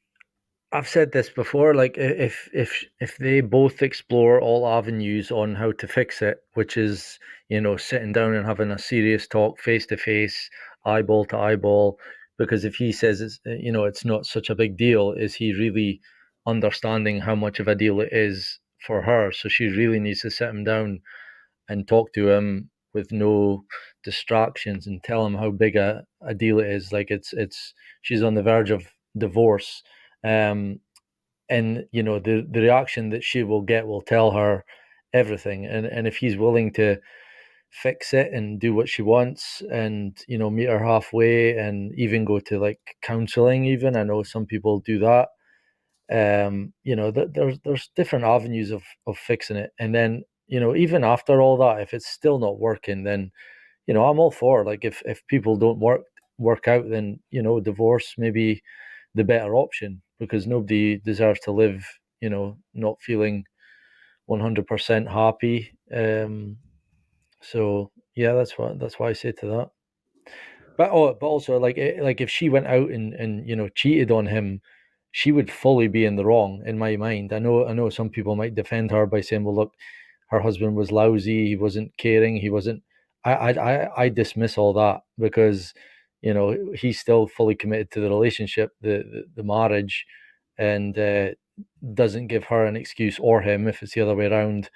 I've said this before. Like, if they both explore all avenues on how to fix it, which is sitting down and having a serious talk, face to face, eyeball to eyeball. Because if he says it's not such a big deal, is he really understanding how much of a deal it is for her? So she really needs to sit him down and talk to him with no distractions and tell him how big a deal it is. Like, it's she's on the verge of divorce. And the reaction that she will get will tell her everything. And if he's willing to fix it and do what she wants, and meet her halfway, and even go to like counseling, even, I know some people do that. There's different avenues of fixing it. And then even after all that, if it's still not working, then I'm all for, like, if people don't work out, then divorce may be the better option, because nobody deserves to live not feeling 100% happy. So yeah, that's why I say to that. But also, like if she went out and cheated on him, she would fully be in the wrong in my mind. I know some people might defend her by saying, well, look, her husband was lousy, he wasn't caring, he wasn't. I dismiss all that, because he's still fully committed to the relationship, the marriage, and doesn't give her an excuse, or him if it's the other way around,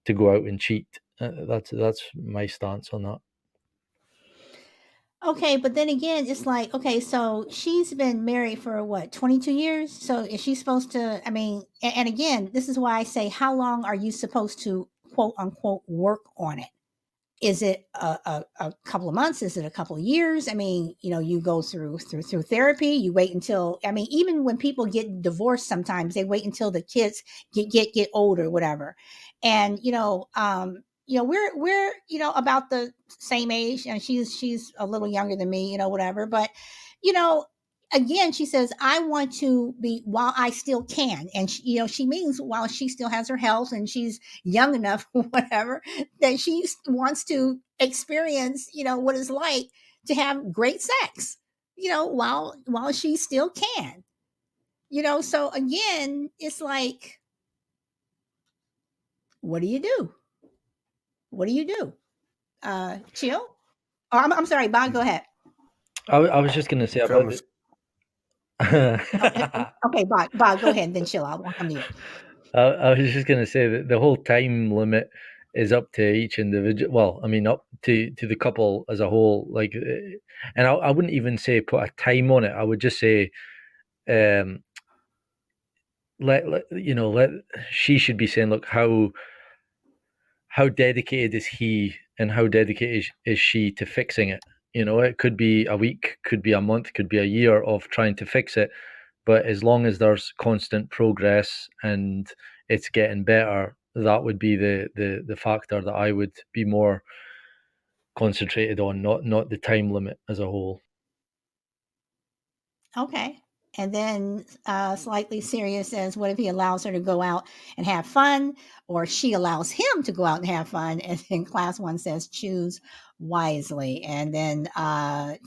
to go out and cheat. That's my stance on that. Okay, but then again, it's like, okay, so she's been married for what, 22 years? So is she supposed to, I mean, and again, this is why I say, how long are you supposed to quote unquote work on it? Is it a couple of months? Is it a couple of years? I mean, you go through therapy. You wait until, I mean, even when people get divorced, sometimes they wait until the kids get older, whatever. And we're about the same age, and she's a little younger than me, whatever. But you know, again, she says, I want to be while I still can. And she means while she still has her health and she's young enough, whatever, that she wants to experience, what it's like to have great sex, while she still can. So again, it's like, what do you do? What do you do? Chill? Oh, I'm sorry, Bob, go ahead. I was just going to say Come about to Okay, Bob, go ahead, and then chill. I'll come to you. I was just going to say that the whole time limit is up to each individual. Well, I mean, up to the couple as a whole. Like, and I wouldn't even say put a time on it. I would just say, um, let she should be saying, look, how dedicated is he and how dedicated is she to fixing it. It could be a week, could be a month, could be a year of trying to fix it, but as long as there's constant progress and it's getting better, that would be the factor that I would be more concentrated on, not the time limit as a whole. Okay. And then slightly serious says, what if he allows her to go out and have fun, or she allows him to go out and have fun? And then class one says, choose wisely. And then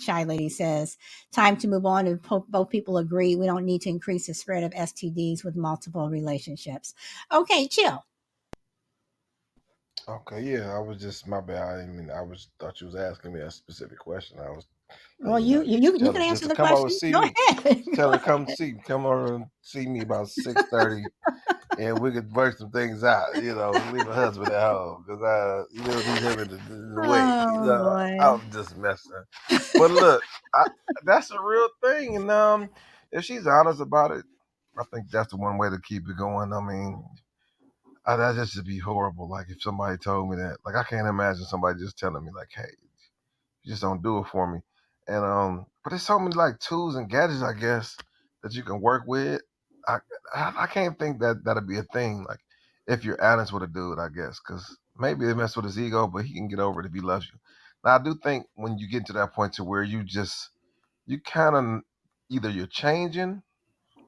Shy Lady says, time to move on. If both people agree, we don't need to increase the spread of STDs with multiple relationships. Okay, chill. Okay, yeah, I was just my bad. I thought you was asking me a specific question. I was Well, thinking about you tell can her just answer to the come over and question. see Go me. ahead. Tell Go her ahead. come over and see me about 6:30, and we could work some things out. Leave a husband at home because you don't need him in the way. Oh boy. I'm just messing. But look, that's a real thing, and if she's honest about it, I think that's the one way to keep it going. I mean, that just would be horrible. Like if somebody told me that, like I can't imagine somebody just telling me like, "Hey, you just don't do it for me." And but there's so many like tools and gadgets, I guess, that you can work with. I I can't think that that'll be a thing. Like if you're honest with a dude, I guess, because maybe it mess with his ego, but he can get over it if he loves you. Now I do think when you get to that point to where you kind of either you're changing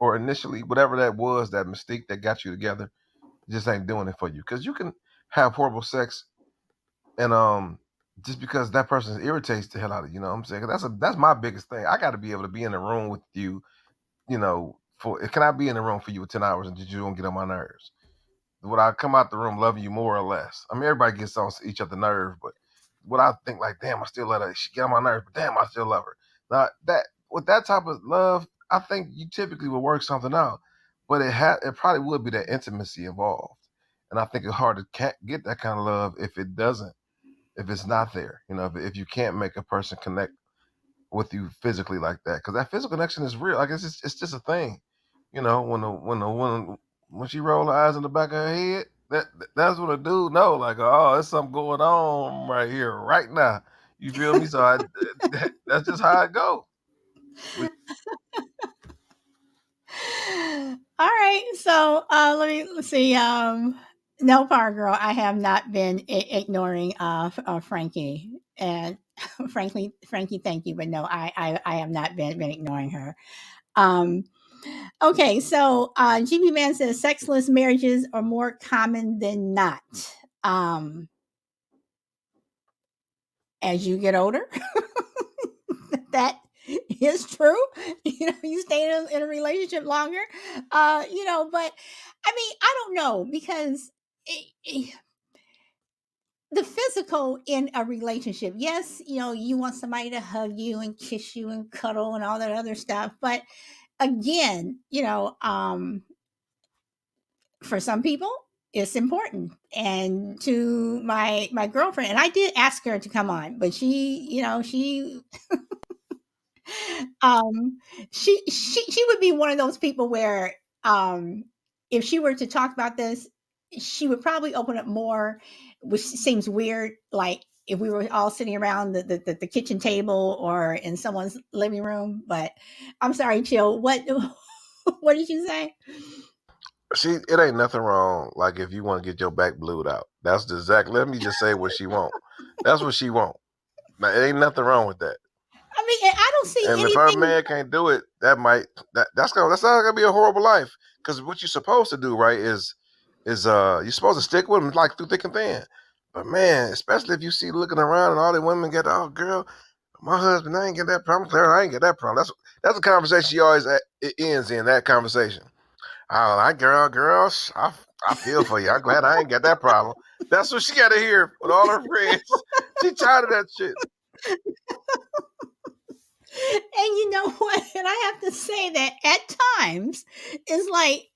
or initially whatever that was, that mistake that got you together just ain't doing it for you. Because you can have horrible sex and just because that person irritates the hell out of you, you know what I'm saying? 'Cause that's my biggest thing. I got to be able to be in the room with you, for can I be in the room for you for 10 hours and you don't get on my nerves? Would I come out the room loving you more or less? I mean, everybody gets on each other nerve, but would I think like, damn, I still let her? She get on my nerves, but damn, I still love her. Now that with that type of love, I think you typically would work something out, but it probably would be that intimacy involved, and I think it's hard to get that kind of love if it's not there. If you can't make a person connect with you physically like that, because that physical connection is real. Like it's just a thing. When she roll her eyes in the back of her head, that's what a dude know. Like, oh, there's something going on right here, right now. You feel me? So that's just how it goes. All right. So let's see. No, Power Girl, I have not been ignoring Frankie. And Frankie, thank you. But no, I have not been ignoring her. Um, okay. So GB Man says sexless marriages are more common than not. Um, as you get older, that is true. You stay in a relationship longer. But I mean, I don't know because the physical in a relationship, yes, you want somebody to hug you and kiss you and cuddle and all that other stuff. But again, for some people, it's important. And to my girlfriend, and I did ask her to come on, but she um she would be one of those people where if she were to talk about this, she would probably open up more, which seems weird, like if we were all sitting around the kitchen table or in someone's living room. But I'm sorry, Chill, what did you say? It ain't nothing wrong. Like if you want to get your back blued out, that's the exact. Let me just say what she want. That's what she want. Now, it ain't nothing wrong with that. I mean, I don't see And if our anything. man can't do it, that's not gonna be a horrible life. Because what you're supposed to do, right, is you're supposed to stick with him like through thick and thin. But man, especially if you see looking around and all the women get, oh girl, my husband, I ain't get that problem. Claire, I ain't get that problem. That's a conversation she always it ends in that conversation. Oh, that girl, I feel for you. I'm glad I ain't got that problem. That's what she got to hear with all her friends. She tired of that shit. And you know what? And I have to say that at times it's like,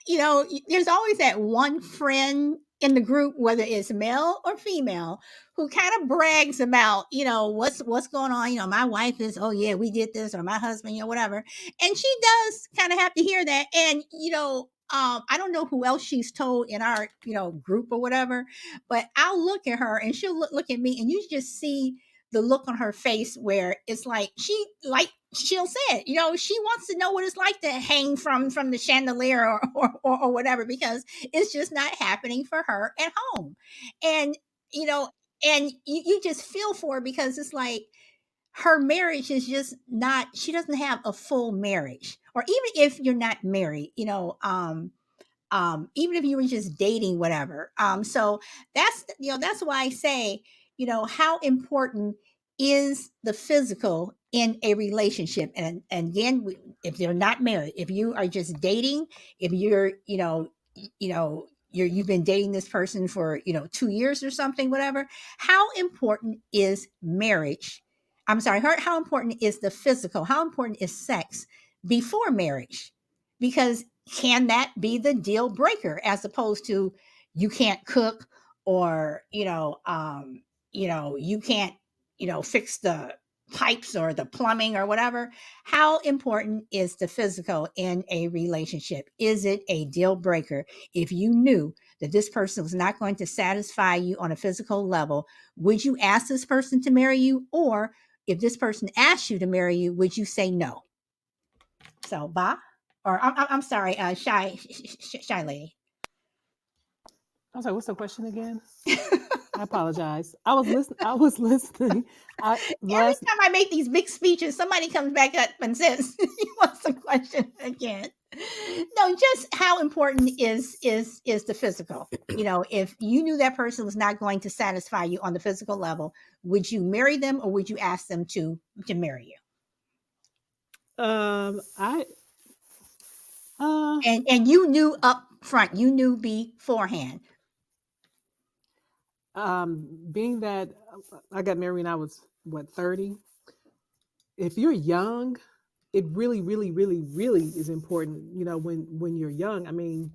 there's always that one friend in the group, whether it's male or female, who kind of brags about, what's going on. My wife is, oh yeah, we did this, or my husband, whatever. And she does kind of have to hear that. And, I don't know who else she's told in our, group or whatever, but I'll look at her and she'll look at me, and you just see the look on her face where it's like she'll say it, she wants to know what it's like to hang from the chandelier or whatever, because it's just not happening for her at home. And you know and you just feel for her, because it's like her marriage is just not, she doesn't have a full marriage. Or even if you're not married, even if you were just dating, whatever. So that's why I say, how important is the physical in a relationship. And again, if they're not married, if you are just dating, if you're, you've been dating this person for 2 years or something, whatever, how important is marriage? I'm sorry, how important is the physical? How important is sex before marriage? Because can that be the deal breaker, as opposed to you can't cook, or you can't fix the pipes or the plumbing or whatever? How important is the physical in a relationship? Is it a deal breaker? If you knew that this person was not going to satisfy you on a physical level, would you ask this person to marry you? Or if this person asked you to marry you, would you say no? So, Ba, or I'm sorry, shy lady. I was like, what's the question again? I apologize. I was listening. I was listening. I Every last time I make these big speeches, somebody comes back up and says, "You want some question again?" No, just how important is the physical? If you knew that person was not going to satisfy you on the physical level, would you marry them, or would you ask them to marry you? I uh And you knew up front, you knew beforehand. being that I got married when I was what 30. If you're young, it really, really, really, really is important. When you're young. I mean,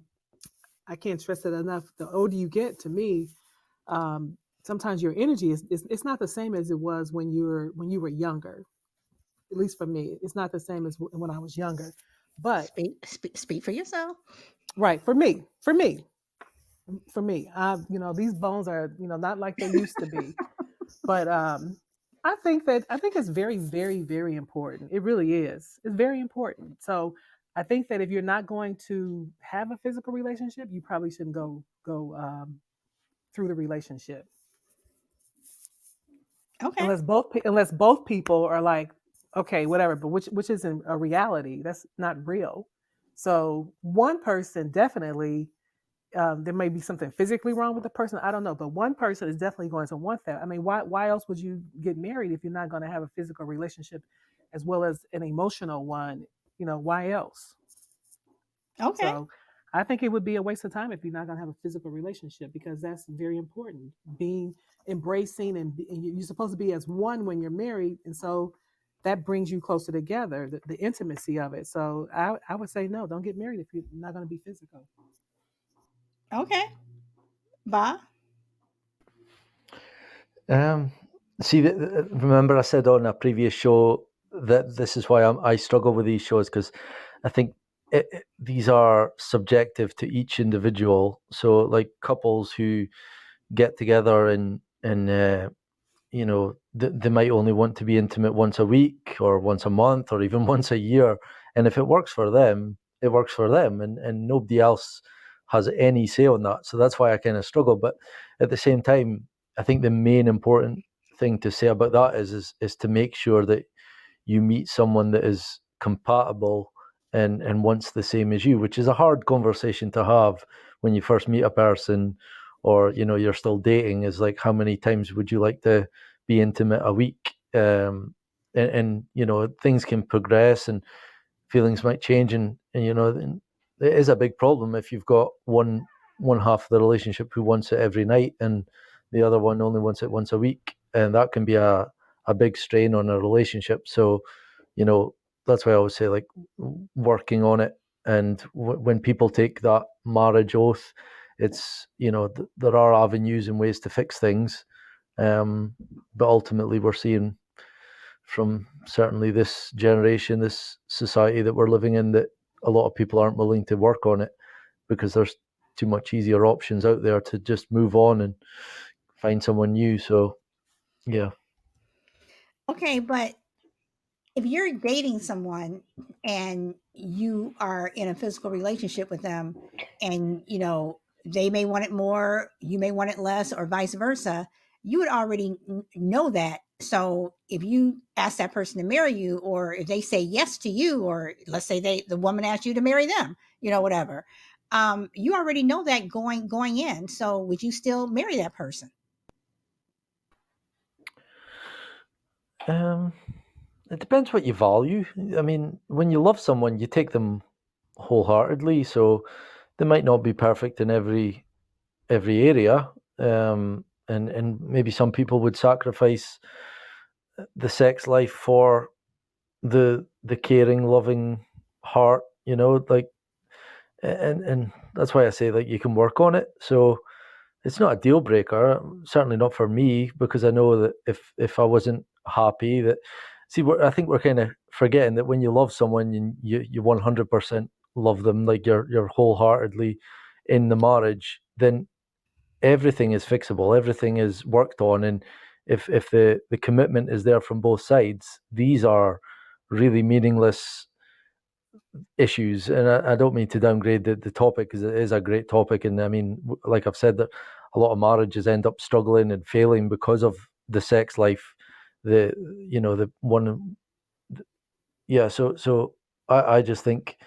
I can't stress it enough. The older you get, to me, um, sometimes your energy is it's not the same as it was when you were younger. At least for me, it's not the same as when I was younger. But Speak for yourself. right, for me, these bones are not like they used to be. But I think it's very, very, very important. It really is. It's very important. So I think that if you're not going to have a physical relationship, you probably shouldn't go through the relationship Okay. unless both people are like, okay, whatever, but which isn't a reality. That's not real. So one person definitely, there may be something physically wrong with the person. I don't know, but one person is definitely going to want that. I mean, why else would you get married if you're not going to have a physical relationship as well as an emotional one? Why else? Okay. So I think it would be a waste of time if you're not going to have a physical relationship, because that's very important. Being embracing, and you're supposed to be as one when you're married, and so that brings you closer together, the intimacy of it. So I would say no, don't get married if you're not going to be physical. Okay. Ba. Um, See, remember I said on a previous show that this is why I struggle with these shows, because I think these are subjective to each individual. So, like couples who get together and they might only want to be intimate once a week or once a month or even once a year, and if it works for them, it works for them, and nobody else has any say on that. So that's why I kind of struggle. But at the same time, I think the main important thing to say about that is to make sure that you meet someone that is compatible and wants the same as you, which is a hard conversation to have when you first meet a person, or you're still dating. Is like, how many times would you like to be intimate a week? And things can progress and feelings might change, and it is a big problem if you've got one half of the relationship who wants it every night and the other one only wants it once a week, and that can be a big strain on a relationship. So that's why I always say, like, working on it. And when people take that marriage oath, it's there are avenues and ways to fix things, but ultimately we're seeing from certainly this generation, this society that we're living in, that a lot of people aren't willing to work on it because there's too much easier options out there to just move on and find someone new. So yeah. Okay, but if you're dating someone and you are in a physical relationship with them, and they may want it more, you may want it less, or vice versa, you would already know that. So if you ask that person to marry you, or if they say yes to you, or let's say the woman asked you to marry them, whatever, you already know that going in. So would you still marry that person? It depends what you value. I mean, when you love someone, you take them wholeheartedly. So they might not be perfect in every area, and maybe some people would sacrifice the sex life for the caring, loving heart. Like, and that's why I say, like, you can work on it. So it's not a deal breaker, certainly not for me, because I know that if I wasn't happy, that I think we're kind of forgetting that when you love someone, you 100% love them, like you're wholeheartedly in the marriage, then everything is fixable, everything is worked on, and if the commitment is there from both sides, these are really meaningless issues. And I don't mean to downgrade the topic, because it is a great topic. And I mean, like I've said, that a lot of marriages end up struggling and failing because of the sex life. The one, yeah. So I just think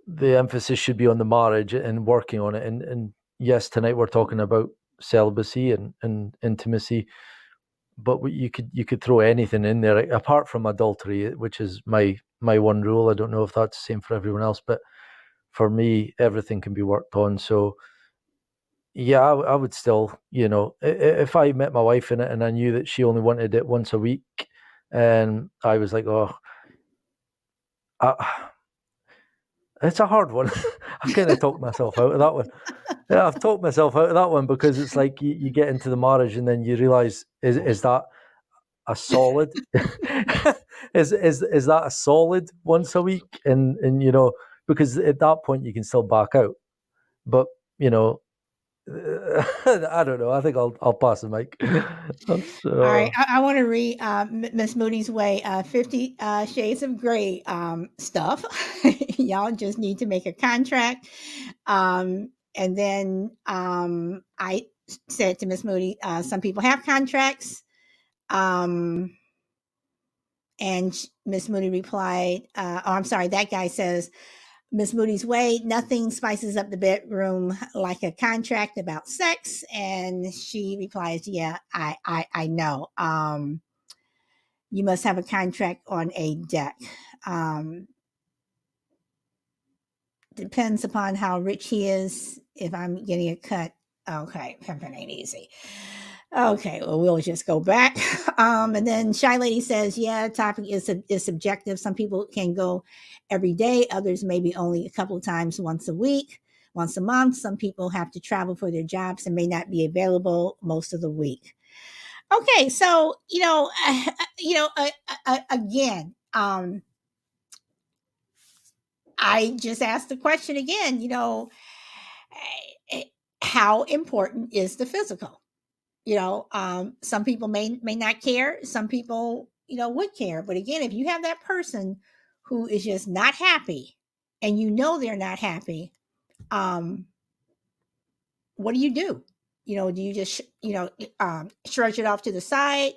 the emphasis should be on the marriage and working on it. And yes, tonight we're talking about celibacy and intimacy, but you could throw anything in there apart from adultery, which is my one rule. I don't know if that's the same for everyone else, but for me, everything can be worked on. So yeah, I would still, if I met my wife in it and I knew that she only wanted it once a week, and I was like, oh, it's a hard one. I've kind of talked myself out of that one. Yeah, I've talked myself out of that one, because it's like you get into the marriage and then you realize, is that a solid is that a solid once a week? And because at that point you can still back out. But I don't know, I think I'll pass the mic. All right, So I want to read Miss Moody's Way, 50 Shades of Grey stuff. Y'all just need to make a contract. And then I said to Miss Moody, some people have contracts. And Miss Moody replied, oh, I'm sorry, that guy says, Miss Moody's Way, nothing spices up the bedroom like a contract about sex. And she replies, yeah, I know. You must have a contract on a deck. Depends upon how rich he is. If I'm getting a cut, okay, pimping ain't easy. Okay, well, we'll just go back. And then Shy Lady says, yeah, topic is subjective. Some people can go every day, others maybe only a couple of times once a week, once a month. Some people have to travel for their jobs and may not be available most of the week. Okay, so again, I just asked the question again. How important is the physical? Some people may not care. Some people would care. But again, if you have that person who is just not happy, and they're not happy, what do you do? Do you just shrug it off to the side?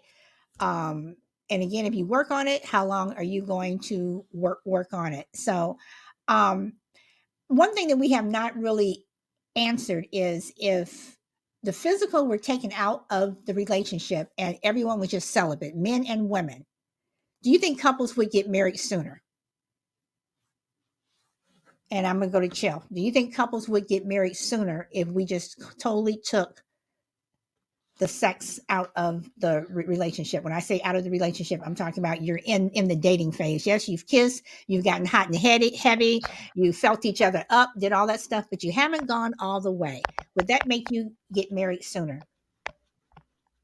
And again, if you work on it, how long are you going to work on it? So, um, one thing that we have not really answered is if the physical were taken out of the relationship and everyone was just celibate, men and women, do you think couples would get married sooner? And I'm going to go to Chill. Do you think couples would get married sooner if we just totally took the sex out of the relationship? When I say out of the relationship, I'm talking about you're in the dating phase. Yes, you've kissed, you've gotten hot and heavy, you felt each other up, did all that stuff, but you haven't gone all the way. Would that make you get married sooner?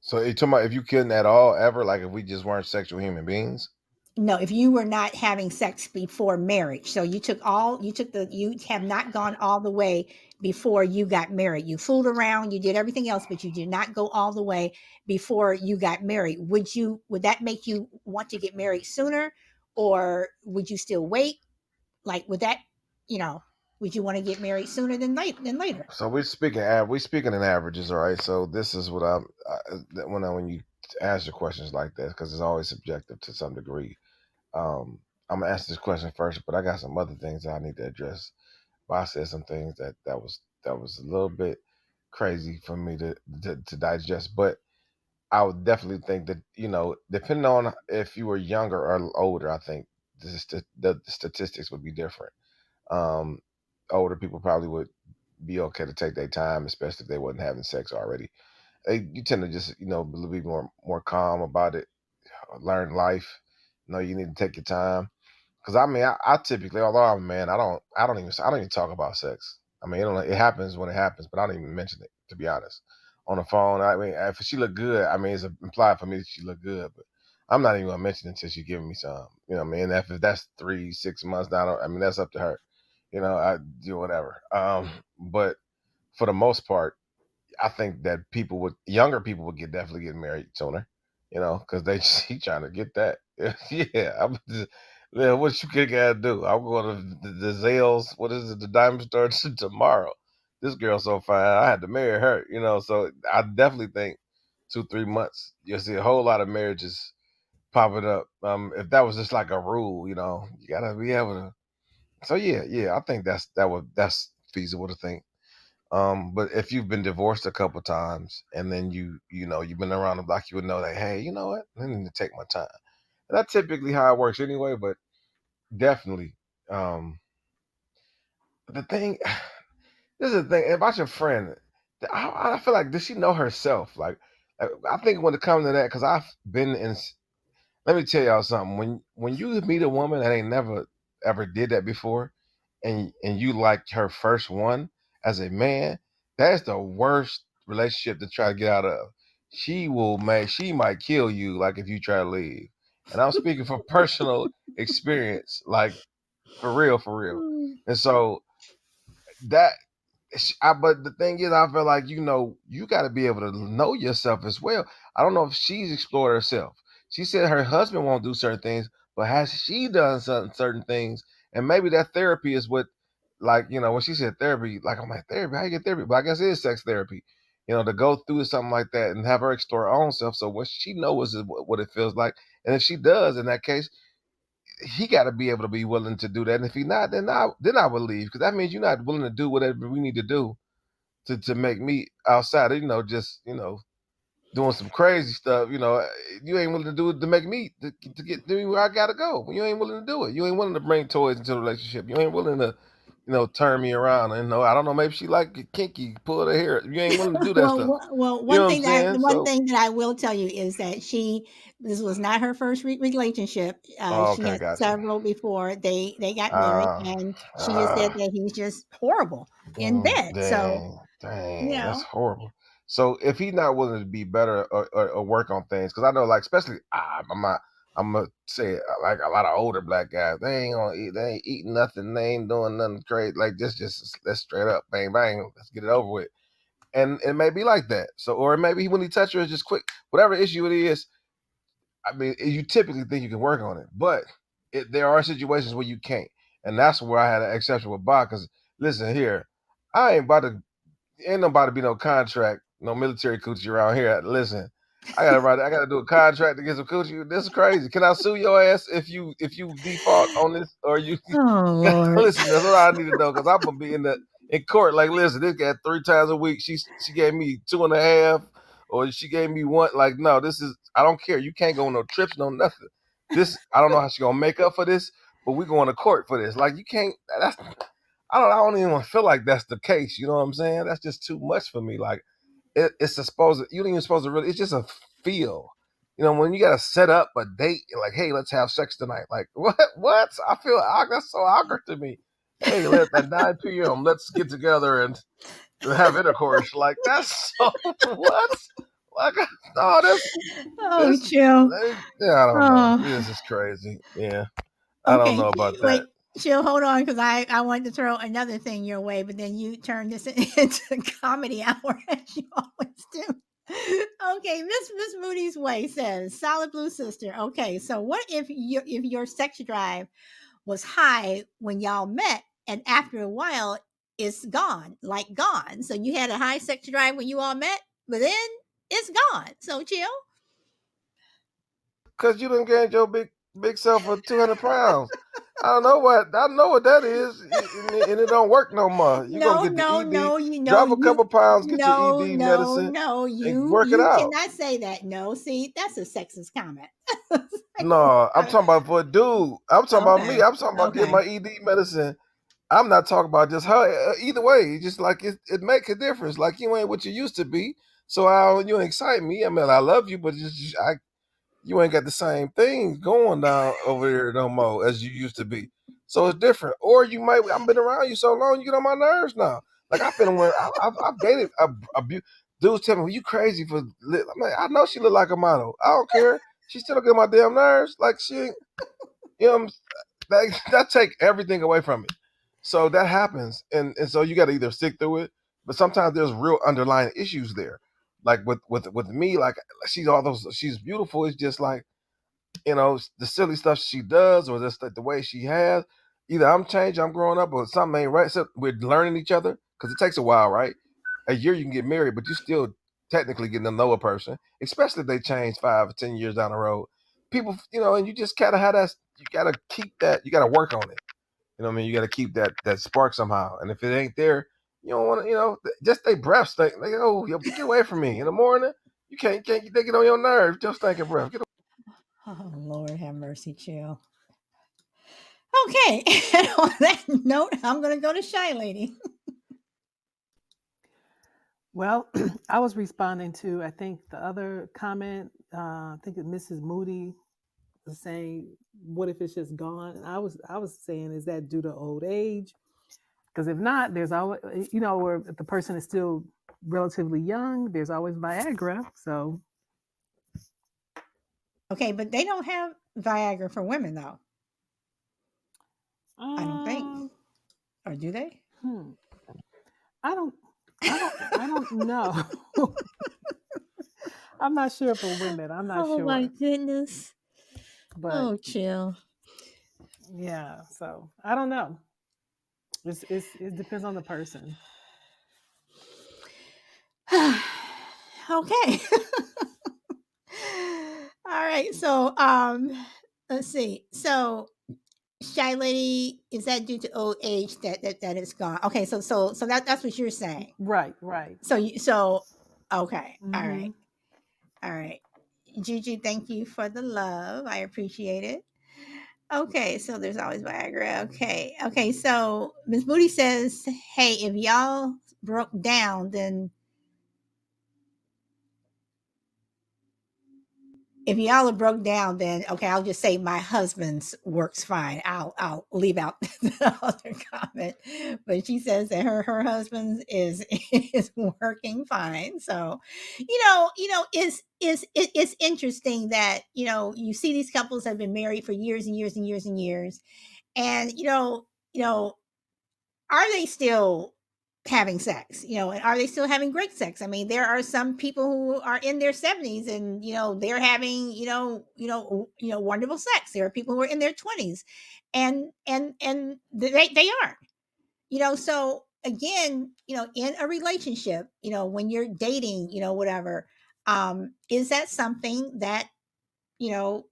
So you talking about if you couldn't at all ever, like if we just weren't sexual human beings? No, if you were not having sex before marriage. So you have not gone all the way before you got married. You fooled around, you did everything else, but you did not go all the way before you got married. Would that make you want to get married sooner, or would you still wait? Like, would that, you know, would you want to get married sooner than later? So we speaking in averages, all right? So this is what when you ask your questions like that, because it's always subjective to some degree. I'm gonna ask this question first, but I got some other things that I need to address. But I said some things that was a little bit crazy for me to digest. But I would definitely think that, depending on if you were younger or older, I think the statistics would be different. Um, Older people probably would be okay to take their time, especially if they wasn't having sex already. You tend to just, be more calm about it, learn life. You need to take your time. Because I mean, I typically, although I'm a man, I don't even talk about sex. I mean, it happens when it happens, but I don't even mention it, to be honest. On the phone, I mean, if she look good, I mean, it's implied for me that she look good, but I'm not even gonna mention it until she giving me some. You know what I mean? If that's 3, 6 months down, I mean, that's up to her. I do whatever. But for the most part, I think that younger people would definitely get married sooner, because they she trying to get that. Yeah, yeah, what you could gotta do? I'm going to the Zales. What is it? The diamond store tomorrow. This girl's so fine. I had to marry her. So I definitely think 2, 3 months. You'll see a whole lot of marriages popping up. If that was just like a rule, you gotta be able to. So yeah, I think that's feasible to think. But if you've been divorced a couple times and then you've been around the block, you would know that, hey, you know what? I need to take my time. And that's typically how it works anyway, but definitely. Um, the thing this is the thing about your friend. I feel like, does she know herself? Like, I think when it comes to that, because I've been in. Let me tell y'all something. When you meet a woman that ain't never ever did that before, and you like her first one as a man, that's the worst relationship to try to get out of. She might kill you, like, if you try to leave. And I'm speaking from personal experience, like, for real, for real. Mm. And so that but the thing is, I feel like, you got to be able to know yourself as well. I don't know if she's explored herself. She said her husband won't do certain things, but has she done certain things? And maybe that therapy is what, like, when she said therapy, like, I'm like, therapy, how you get therapy? But I guess it is sex therapy, to go through something like that and have her explore her own self. So what she knows is what it feels like. And if she does, in that case, he got to be able to be willing to do that. And if he not, then I would leave, because that means you're not willing to do whatever we need to do to make me outside, just doing some crazy stuff. You ain't willing to do it to make me to get me where I gotta go. You ain't willing to do it. You ain't willing to bring toys into the relationship. You ain't willing to, turn me around. And I don't know, maybe she like it kinky, pull her hair. You ain't willing to do that stuff. You know what I'm The saying? one So, thing that I will tell you is that this was not her first relationship. oh, She okay, had gotcha. several before they got married, Uh, and she just said uh, that he's just horrible in bed. So, you dang, that's know, horrible. So if he's not willing to be better or work on things, because I know, like, especially I'm gonna say it, like a lot of older black guys, they ain't eating nothing, they ain't doing nothing crazy. Like, just let's straight up, bang bang, let's get it over with. And it may be like that. So, or maybe when he touch her, it's just quick. Whatever issue it is, I mean, you typically think you can work on it, but there are situations where you can't, and that's where I had an exception with Bob. Because, listen here, I ain't about to, ain't nobody be no contract, no military coochie around here. Listen, I gotta do a contract to get some coochie. This is crazy. Can I sue your ass if you default on this or you Oh Lord. listen? That's what I need to know because I'm gonna be in court. Like, listen, this guy 3 times a week. She gave me 2.5, or she gave me one. Like, no, this is I don't care. You can't go on no trips, no nothing. This I don't know how she gonna make up for this, but we going to court for this. Like, you can't. That's I don't even feel like that's the case. You know what I'm saying? That's just too much for me. Like it's supposed you don't even supposed to really. It's just a feel. You know, when you gotta set up a date, like, hey, let's have sex tonight. Like, what? What? I feel that's so awkward to me. Hey, at 9 p.m. let's get together and have intercourse. Like, that's so what? Like, no, Oh, this. chill. Yeah, I don't know. Oh, This is crazy. Yeah, I don't okay. know about that. Wait, chill. Hold on, because I wanted to throw another thing your way, but then you turned this into comedy hour as you always do. Okay, Miss Moody's Way says, "Solid Blue Sister." Okay, so what if your sex drive was high when y'all met, and after a while it's gone, like gone? So you had a high sex drive when you all met, but then it's gone. So chill. Cause you done gained your big self for 200 pounds. I know what that is, and it don't work no more. You gonna No, get the no, ED, no, you know, drop a couple pounds, get your no, ED no, medicine, no, and work it you out. cannot say that. No, see, that's a sexist comment. No, I'm talking about for a dude. I'm talking about me. Okay, I'm talking about getting okay. my ED medicine. I'm not talking about just her. Either way, just like it make a difference. Like, you ain't what you used to be, so you ain't excite me. I mean, I love you, but you ain't got the same things going down over there no more as you used to be. So it's different. Or you might. I've been around you so long, you get on my nerves now. Like, I've been when I've dated dudes tell me, well, you crazy for. I'm like, I know she look like a model. I don't care. She still get on my damn nerves. Like, she, you know, that take everything away from me. So that happens, and so you got to either stick through it. But sometimes there's real underlying issues there. Like with me, like she's beautiful. It's just like, the silly stuff she does, or just the way she has. Either I'm changing, I'm growing up, or something ain't right. So we're learning each other because it takes a while, right? A year you can get married, but you still technically getting to know a person, especially if they change 5 or 10 years down the road. People, and you just gotta have that. You gotta keep that. You gotta work on it. You know what I mean? You gotta keep that spark somehow. And if it ain't there, you don't want to. Just they breath stink. Like, oh, get away from me in the morning. You can't they get on your nerves. Just stinking breath. Get Oh Lord, have mercy, chill. Okay, and on that note, I'm gonna go to Shy Lady. Well, I was responding to, I think, the other comment. I think it Mrs. Moody was saying, "What if it's just gone?" And I was saying, is that due to old age? Because if not, there's always, or if the person is still relatively young, there's always Viagra. So, Okay, but they don't have Viagra for women though. I don't think, um, or do they? hmm, I don't, I don't know. I'm not sure for women. I'm not Oh my sure, goodness. but Oh, chill. yeah. So I don't know. It depends on the person. Okay. All right. So, let's see. So, Shy Lady, is that due to old age that it's gone? Okay. So that's what you're saying. Right, right. So okay. All Mm-hmm. right. All right. Gigi, thank you for the love. I appreciate it. Okay, so there's always Viagra. Okay. Okay, so Miss Booty says, hey, if y'all broke down, then if y'all are broke down, then okay, I'll just say my husband's works fine. I'll leave out the other comment. But she says that her husband's is is working fine. So, it's interesting that you see these couples have been married for years and years and years and years, and you know are they still having sex, and are they still having great sex? I mean, there are some people who are in their 70s and they're having wonderful sex. There are people who are in their 20s and they are, so again, in a relationship, when you're dating, whatever, Is that something that, you know,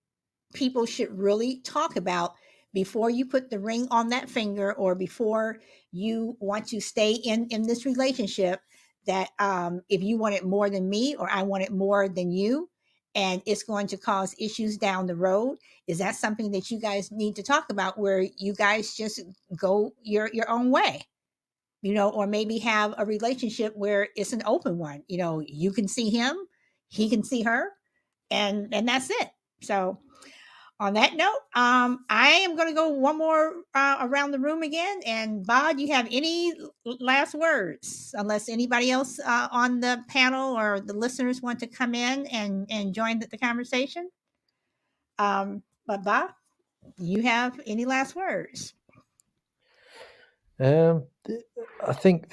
people should really talk about before you put the ring on that finger, or before you want to stay in this relationship? That if you want it more than me, or I want it more than you, and it's going to cause issues down the road, is that something that you guys need to talk about, where you guys just go your own way, or maybe have a relationship where it's an open one? You can see him, he can see her, and that's it. So on that note, I am going to go one more around the room again. And Bob, you have any last words? Unless anybody else on the panel or the listeners want to come in and join the conversation. But Bob, you have any last words? I think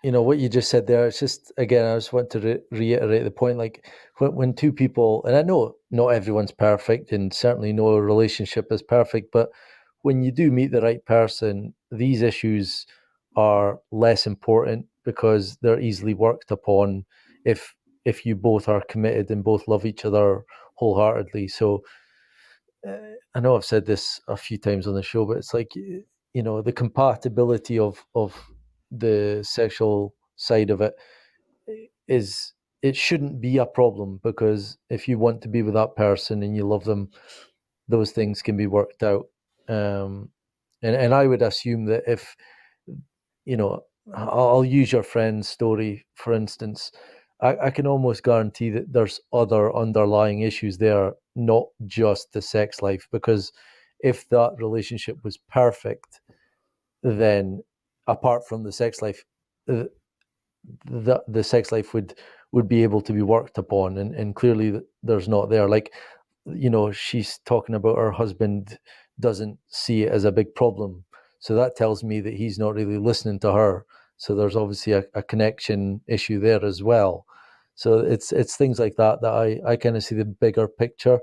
what you just said there, it's just, again, I just want to reiterate the point, like when two people, and I know not everyone's perfect, and certainly no relationship is perfect, but when you do meet the right person, these issues are less important because they're easily worked upon if you both are committed and both love each other wholeheartedly. So I know I've said this a few times on the show, but it's like, the compatibility of the sexual side of it is, it shouldn't be a problem, because if you want to be with that person and you love them, those things can be worked out. And I would assume that if, I'll use your friend's story, for instance. I can almost guarantee that there's other underlying issues there, not just the sex life, because if that relationship was perfect, then apart from the sex life, the sex life would be able to be worked upon, and clearly there's not there. Like, she's talking about her husband doesn't see it as a big problem, so that tells me that he's not really listening to her. So there's obviously a connection issue there as well. So it's things like that I kind of see the bigger picture.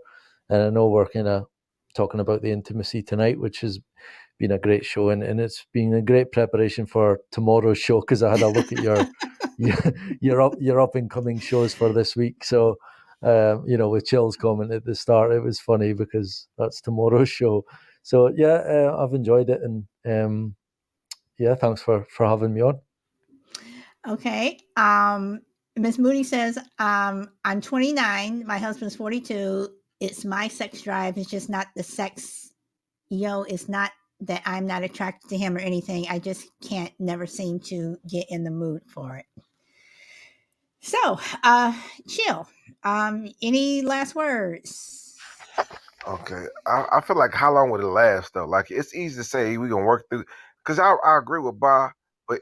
And I know we're kind of talking about the intimacy tonight, which has been a great show, and it's been a great preparation for tomorrow's show, because I had a look at your up and coming shows for this week. So with Chill's comment at the start, it was funny because that's tomorrow's show. So yeah, I've enjoyed it, and yeah, thanks for having me on. Okay. Miss Moody says, I'm 29. My husband's 42. It's my sex drive. It's just not the sex. It's not that I'm not attracted to him or anything. I just can't never seem to get in the mood for it. So, Chill. Any last words? Okay, I feel like how long would it last though? Like it's easy to say we gonna work through, because I agree with Bob, but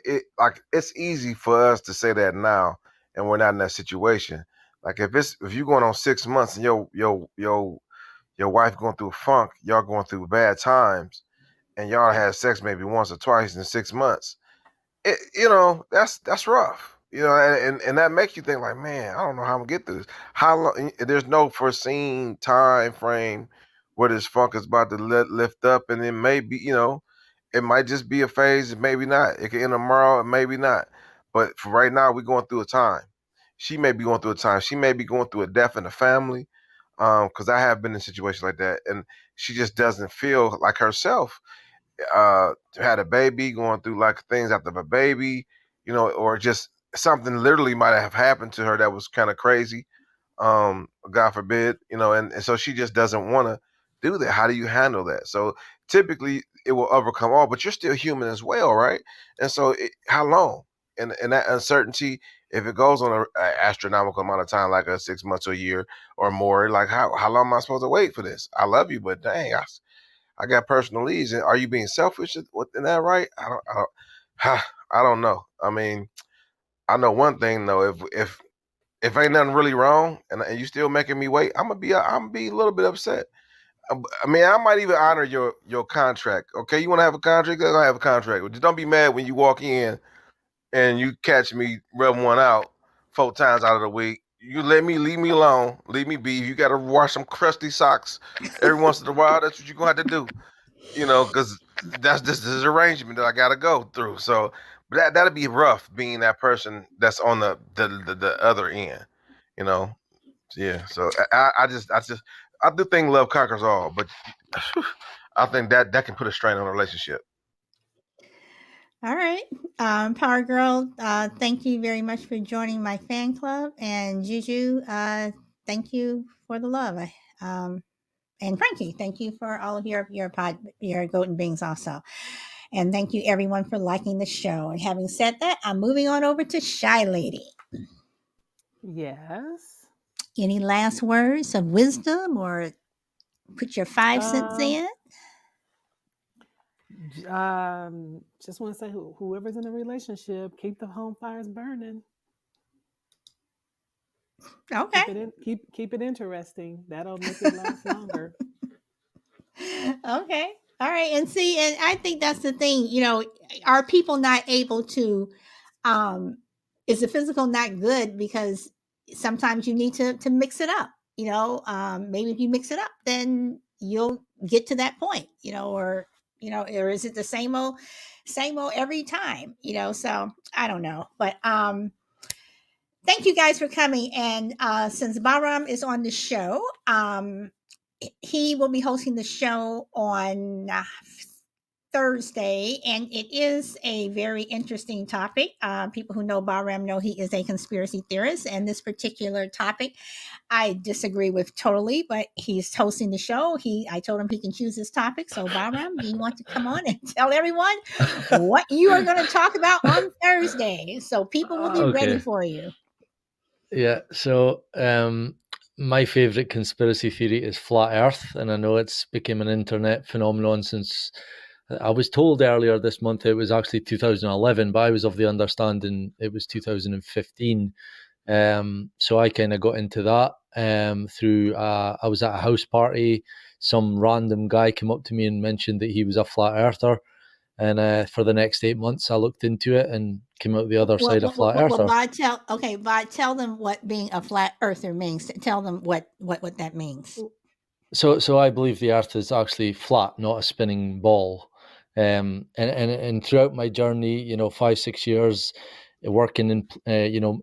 it's easy for us to say that now, and we're not in that situation. Like if you're going on 6 months and your wife going through funk, y'all going through bad times, and y'all had sex maybe once or twice in 6 months, that's rough. And that makes you think like, man, I don't know how I'm gonna get through this. How long? There's no foreseen time frame where this funk is about to lift up, and it may be, it might just be a phase, maybe not. It could end tomorrow, maybe not. But for right now, we're going through a time. She may be going through a time. She may be going through a death in the family. Because I have been in situations like that, and she just doesn't feel like herself. Had a baby, going through like things after a baby, or just something literally might have happened to her that was kind of crazy. God forbid, and so she just doesn't want to do that. How do you handle that? So typically it will overcome all, but you're still human as well, right? And so how long? And that uncertainty, if it goes on a astronomical amount of time, like a 6 months or a year or more, like how long am I supposed to wait for this? I love you, but dang, I got personal needs. And are you being selfish in that, right? I don't know. I mean, I know one thing though. If ain't nothing really wrong, and you still making me wait, I'm gonna be a little bit upset. I mean, I might even honor your contract. Okay, you want to have a contract? Let's have a contract. Just don't be mad when you walk in and you catch me rubbing one out 4 times out of the week. You leave me alone, leave me be. If you got to wash some crusty socks every once in a while, that's what you're gonna have to do. Because that's just this arrangement that I got to go through. So, but that'd be rough being that person that's on the other end. You know, yeah. So I do think love conquers all, but I think that can put a strain on a relationship. All right. Power Girl, thank you very much for joining my fan club. And Juju, thank you for the love. And Frankie, thank you for all of your golden beings also. And thank you everyone for liking the show. And having said that, I'm moving on over to Shy Lady. Yes. Any last words of wisdom or put your 5 cents Um, in? just want to say, whoever's in a relationship, keep the home fires burning. Okay. Keep it interesting. That'll make it last longer. Okay. All right. And see, and I think that's the thing, are people not able to um is the physical not good because sometimes you need to mix it up, maybe if you mix it up, then you'll get to that point, or is it the same old every time, so I don't know. But thank you guys for coming. And since Bahram is on the show, he will be hosting the show on Thursday, and it is a very interesting topic. People who know Bahram know he is a conspiracy theorist, and this particular topic I disagree with totally. But he's hosting the show. I told him he can choose his topic. So Bahram, do you want to come on and tell everyone what you are going to talk about on Thursday, so people will be ready Okay. for you? Yeah. So my favorite conspiracy theory is flat Earth, and I know it's become an internet phenomenon since I was told earlier this month it was actually 2011, but I was of the understanding it was 2015. So I kind of got into that through I was at a house party. Some random guy came up to me and mentioned that he was a flat earther. And for the next 8 months, I looked into it and came out the other Well, side a flat earther. tell them what being a flat earther means. Tell them what that means. So I believe the Earth is actually flat, not a spinning ball. And throughout my journey, 5-6 years working in,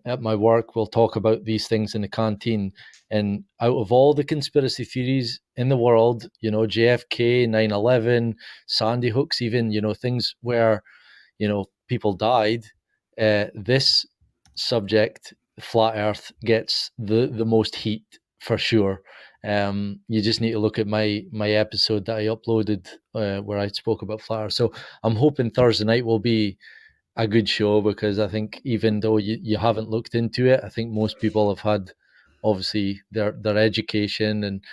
at my work, we'll talk about these things in the canteen. And out of all the conspiracy theories in the world, JFK, 9/11, Sandy Hooks, even, things where people died. This subject, flat Earth, gets the most heat for sure. You just need to look at my episode that I uploaded where I spoke about flat Earth. So I'm hoping Thursday night will be a good show, because I think even though you haven't looked into it, I think most people have had obviously their education and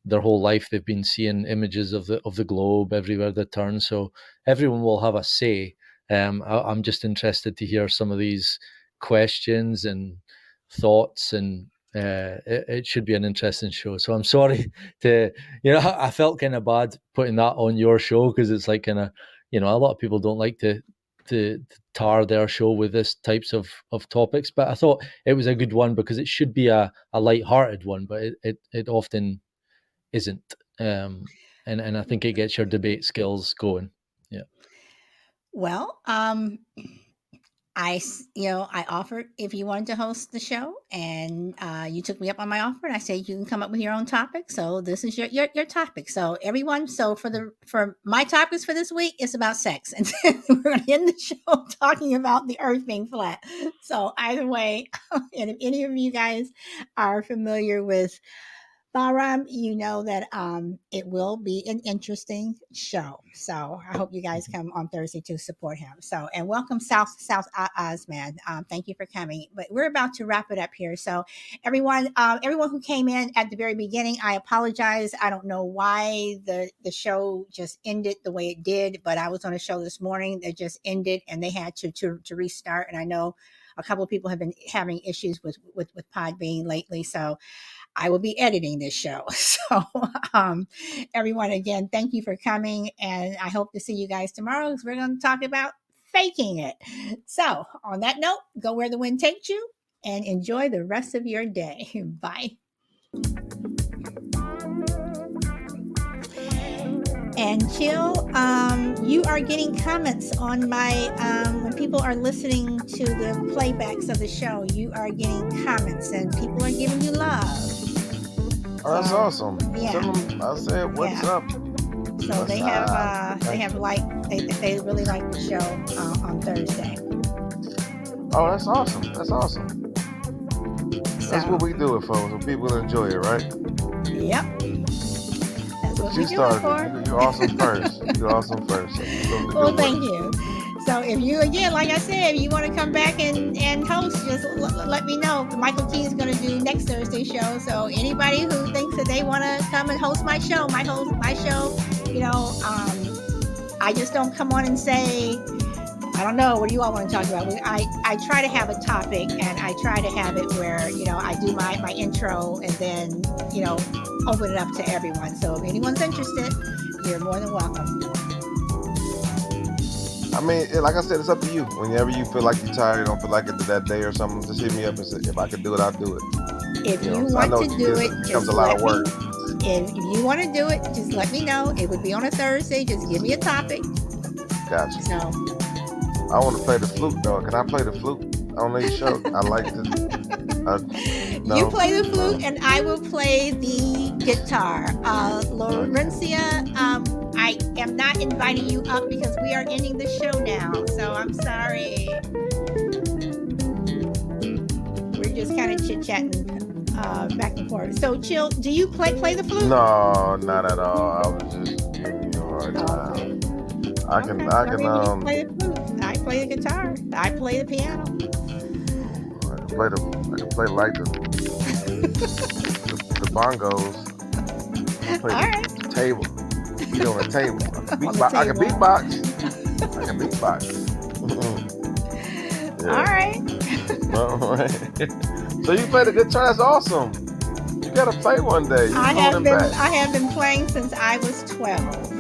their whole life they've been seeing images of the globe everywhere they turn. So everyone will have a say. I'm just interested to hear some of these questions and thoughts, and it should be an interesting show. So I'm sorry to, I felt kind of bad putting that on your show, because it's like kind of, a lot of people don't like to tar their show with this types of topics, but I thought it was a good one because it should be a light-hearted one, but it often isn't. And I think it gets your debate skills going. Yeah. Well, I offered if you wanted to host the show, and you took me up on my offer, and I said you can come up with your own topic. So this is your topic. So everyone, for my topics for this week, it's about sex, and we're going to end the show talking about the Earth being flat. So either way, and if any of you guys are familiar with Bahram, you know that it will be an interesting show. So I hope you guys come on Thursday to support him. So, and welcome South Osman. Thank you for coming. But we're about to wrap it up here. So everyone who came in at the very beginning, I apologize. I don't know why the show just ended the way it did, but I was on a show this morning that just ended, and they had to restart. And I know a couple of people have been having issues with Podbean lately. So I will be editing this show. So, everyone, again, thank you for coming. And I hope to see you guys tomorrow, because we're going to talk about faking it. So, on that note, go where the wind takes you and enjoy the rest of your day. Bye. And Chill, you are getting comments on my when people are listening to the playbacks of the show. You are getting comments, and people are giving you love. Oh, that's So awesome. yeah, Tell them I said, what's yeah. up? So What's they up? have like they really like the show on Thursday. Oh, that's awesome. That's awesome. That's what So we do it for, so people enjoy it, right? yep, that's But what you we do it started for. it. You're awesome first. You're awesome first. So keep up the Well, good thank work. you. So if you, again, like I said, if you want to come back and host, just let me know. Michael Key is going to do next Thursday show. So anybody who thinks that they want to come and host my show, you know, I just don't come on and say, I don't know, what do you all want to talk about? I try to have a topic, and I try to have it where, you know, I do my intro and then, you know, open it up to everyone. So if anyone's interested, you're more than welcome. I mean, like I said, it's up to you. Whenever you feel like you're tired, you don't feel like it that day or something, just hit me up and say, if I could do it, I'll do it. If you So I want know to do it, becomes just a lot let of me. work. If you want to do it, just let me know. It would be on a Thursday. Just give me a topic. Gotcha. So I want to play the flute though. Can I play the flute on this show? I like to. you play the flute, and I will play the guitar. Laurencia, I am not inviting you up because we are ending the show now. So I'm sorry. We're just kind of chit-chatting back and forth. So Chill, do you play the flute? No, not at all. I was just giving you a hard time. I can Well, maybe you play the flute. I play the guitar. I play the piano. I can play like the bongos. I play the table. Beat on the table. I can beatbox. I can beatbox. Yeah. All right. So you play the guitar? That's awesome. You gotta play one day. I have been playing since I was 12.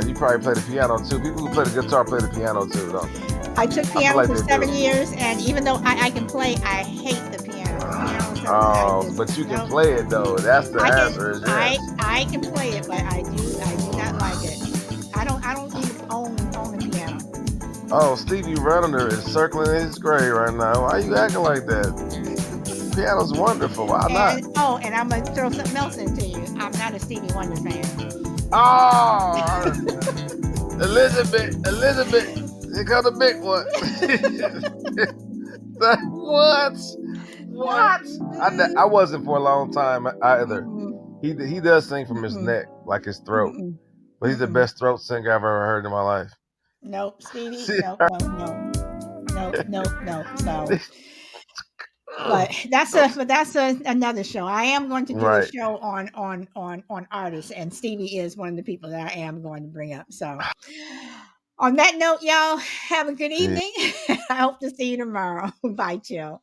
You probably play the piano too. People who play the guitar play the piano too, don't they? I took piano for 7 years, and even though I can play, I hate the piano. But you can play it though. That's the answer. Yes. I can play it, but I do not like it. I don't even own a piano. Oh, Stevie Wonder is circling in his grave right now. Why are you acting like that? Piano's wonderful. Why not? Oh, and I'm gonna throw something else into you. I'm not a Stevie Wonder fan. Oh, Elizabeth, here comes the big one. What? I wasn't for a long time either. Mm-hmm. He does sing from his neck, like his throat. Mm-hmm. But he's the best throat singer I've ever heard in my life. Nope, Stevie. No. So, but that's another show. I am going to do a show on artists, and Stevie is one of the people that I am going to bring up. So, on that note, y'all have a good evening. I hope to see you tomorrow. Bye, Chill.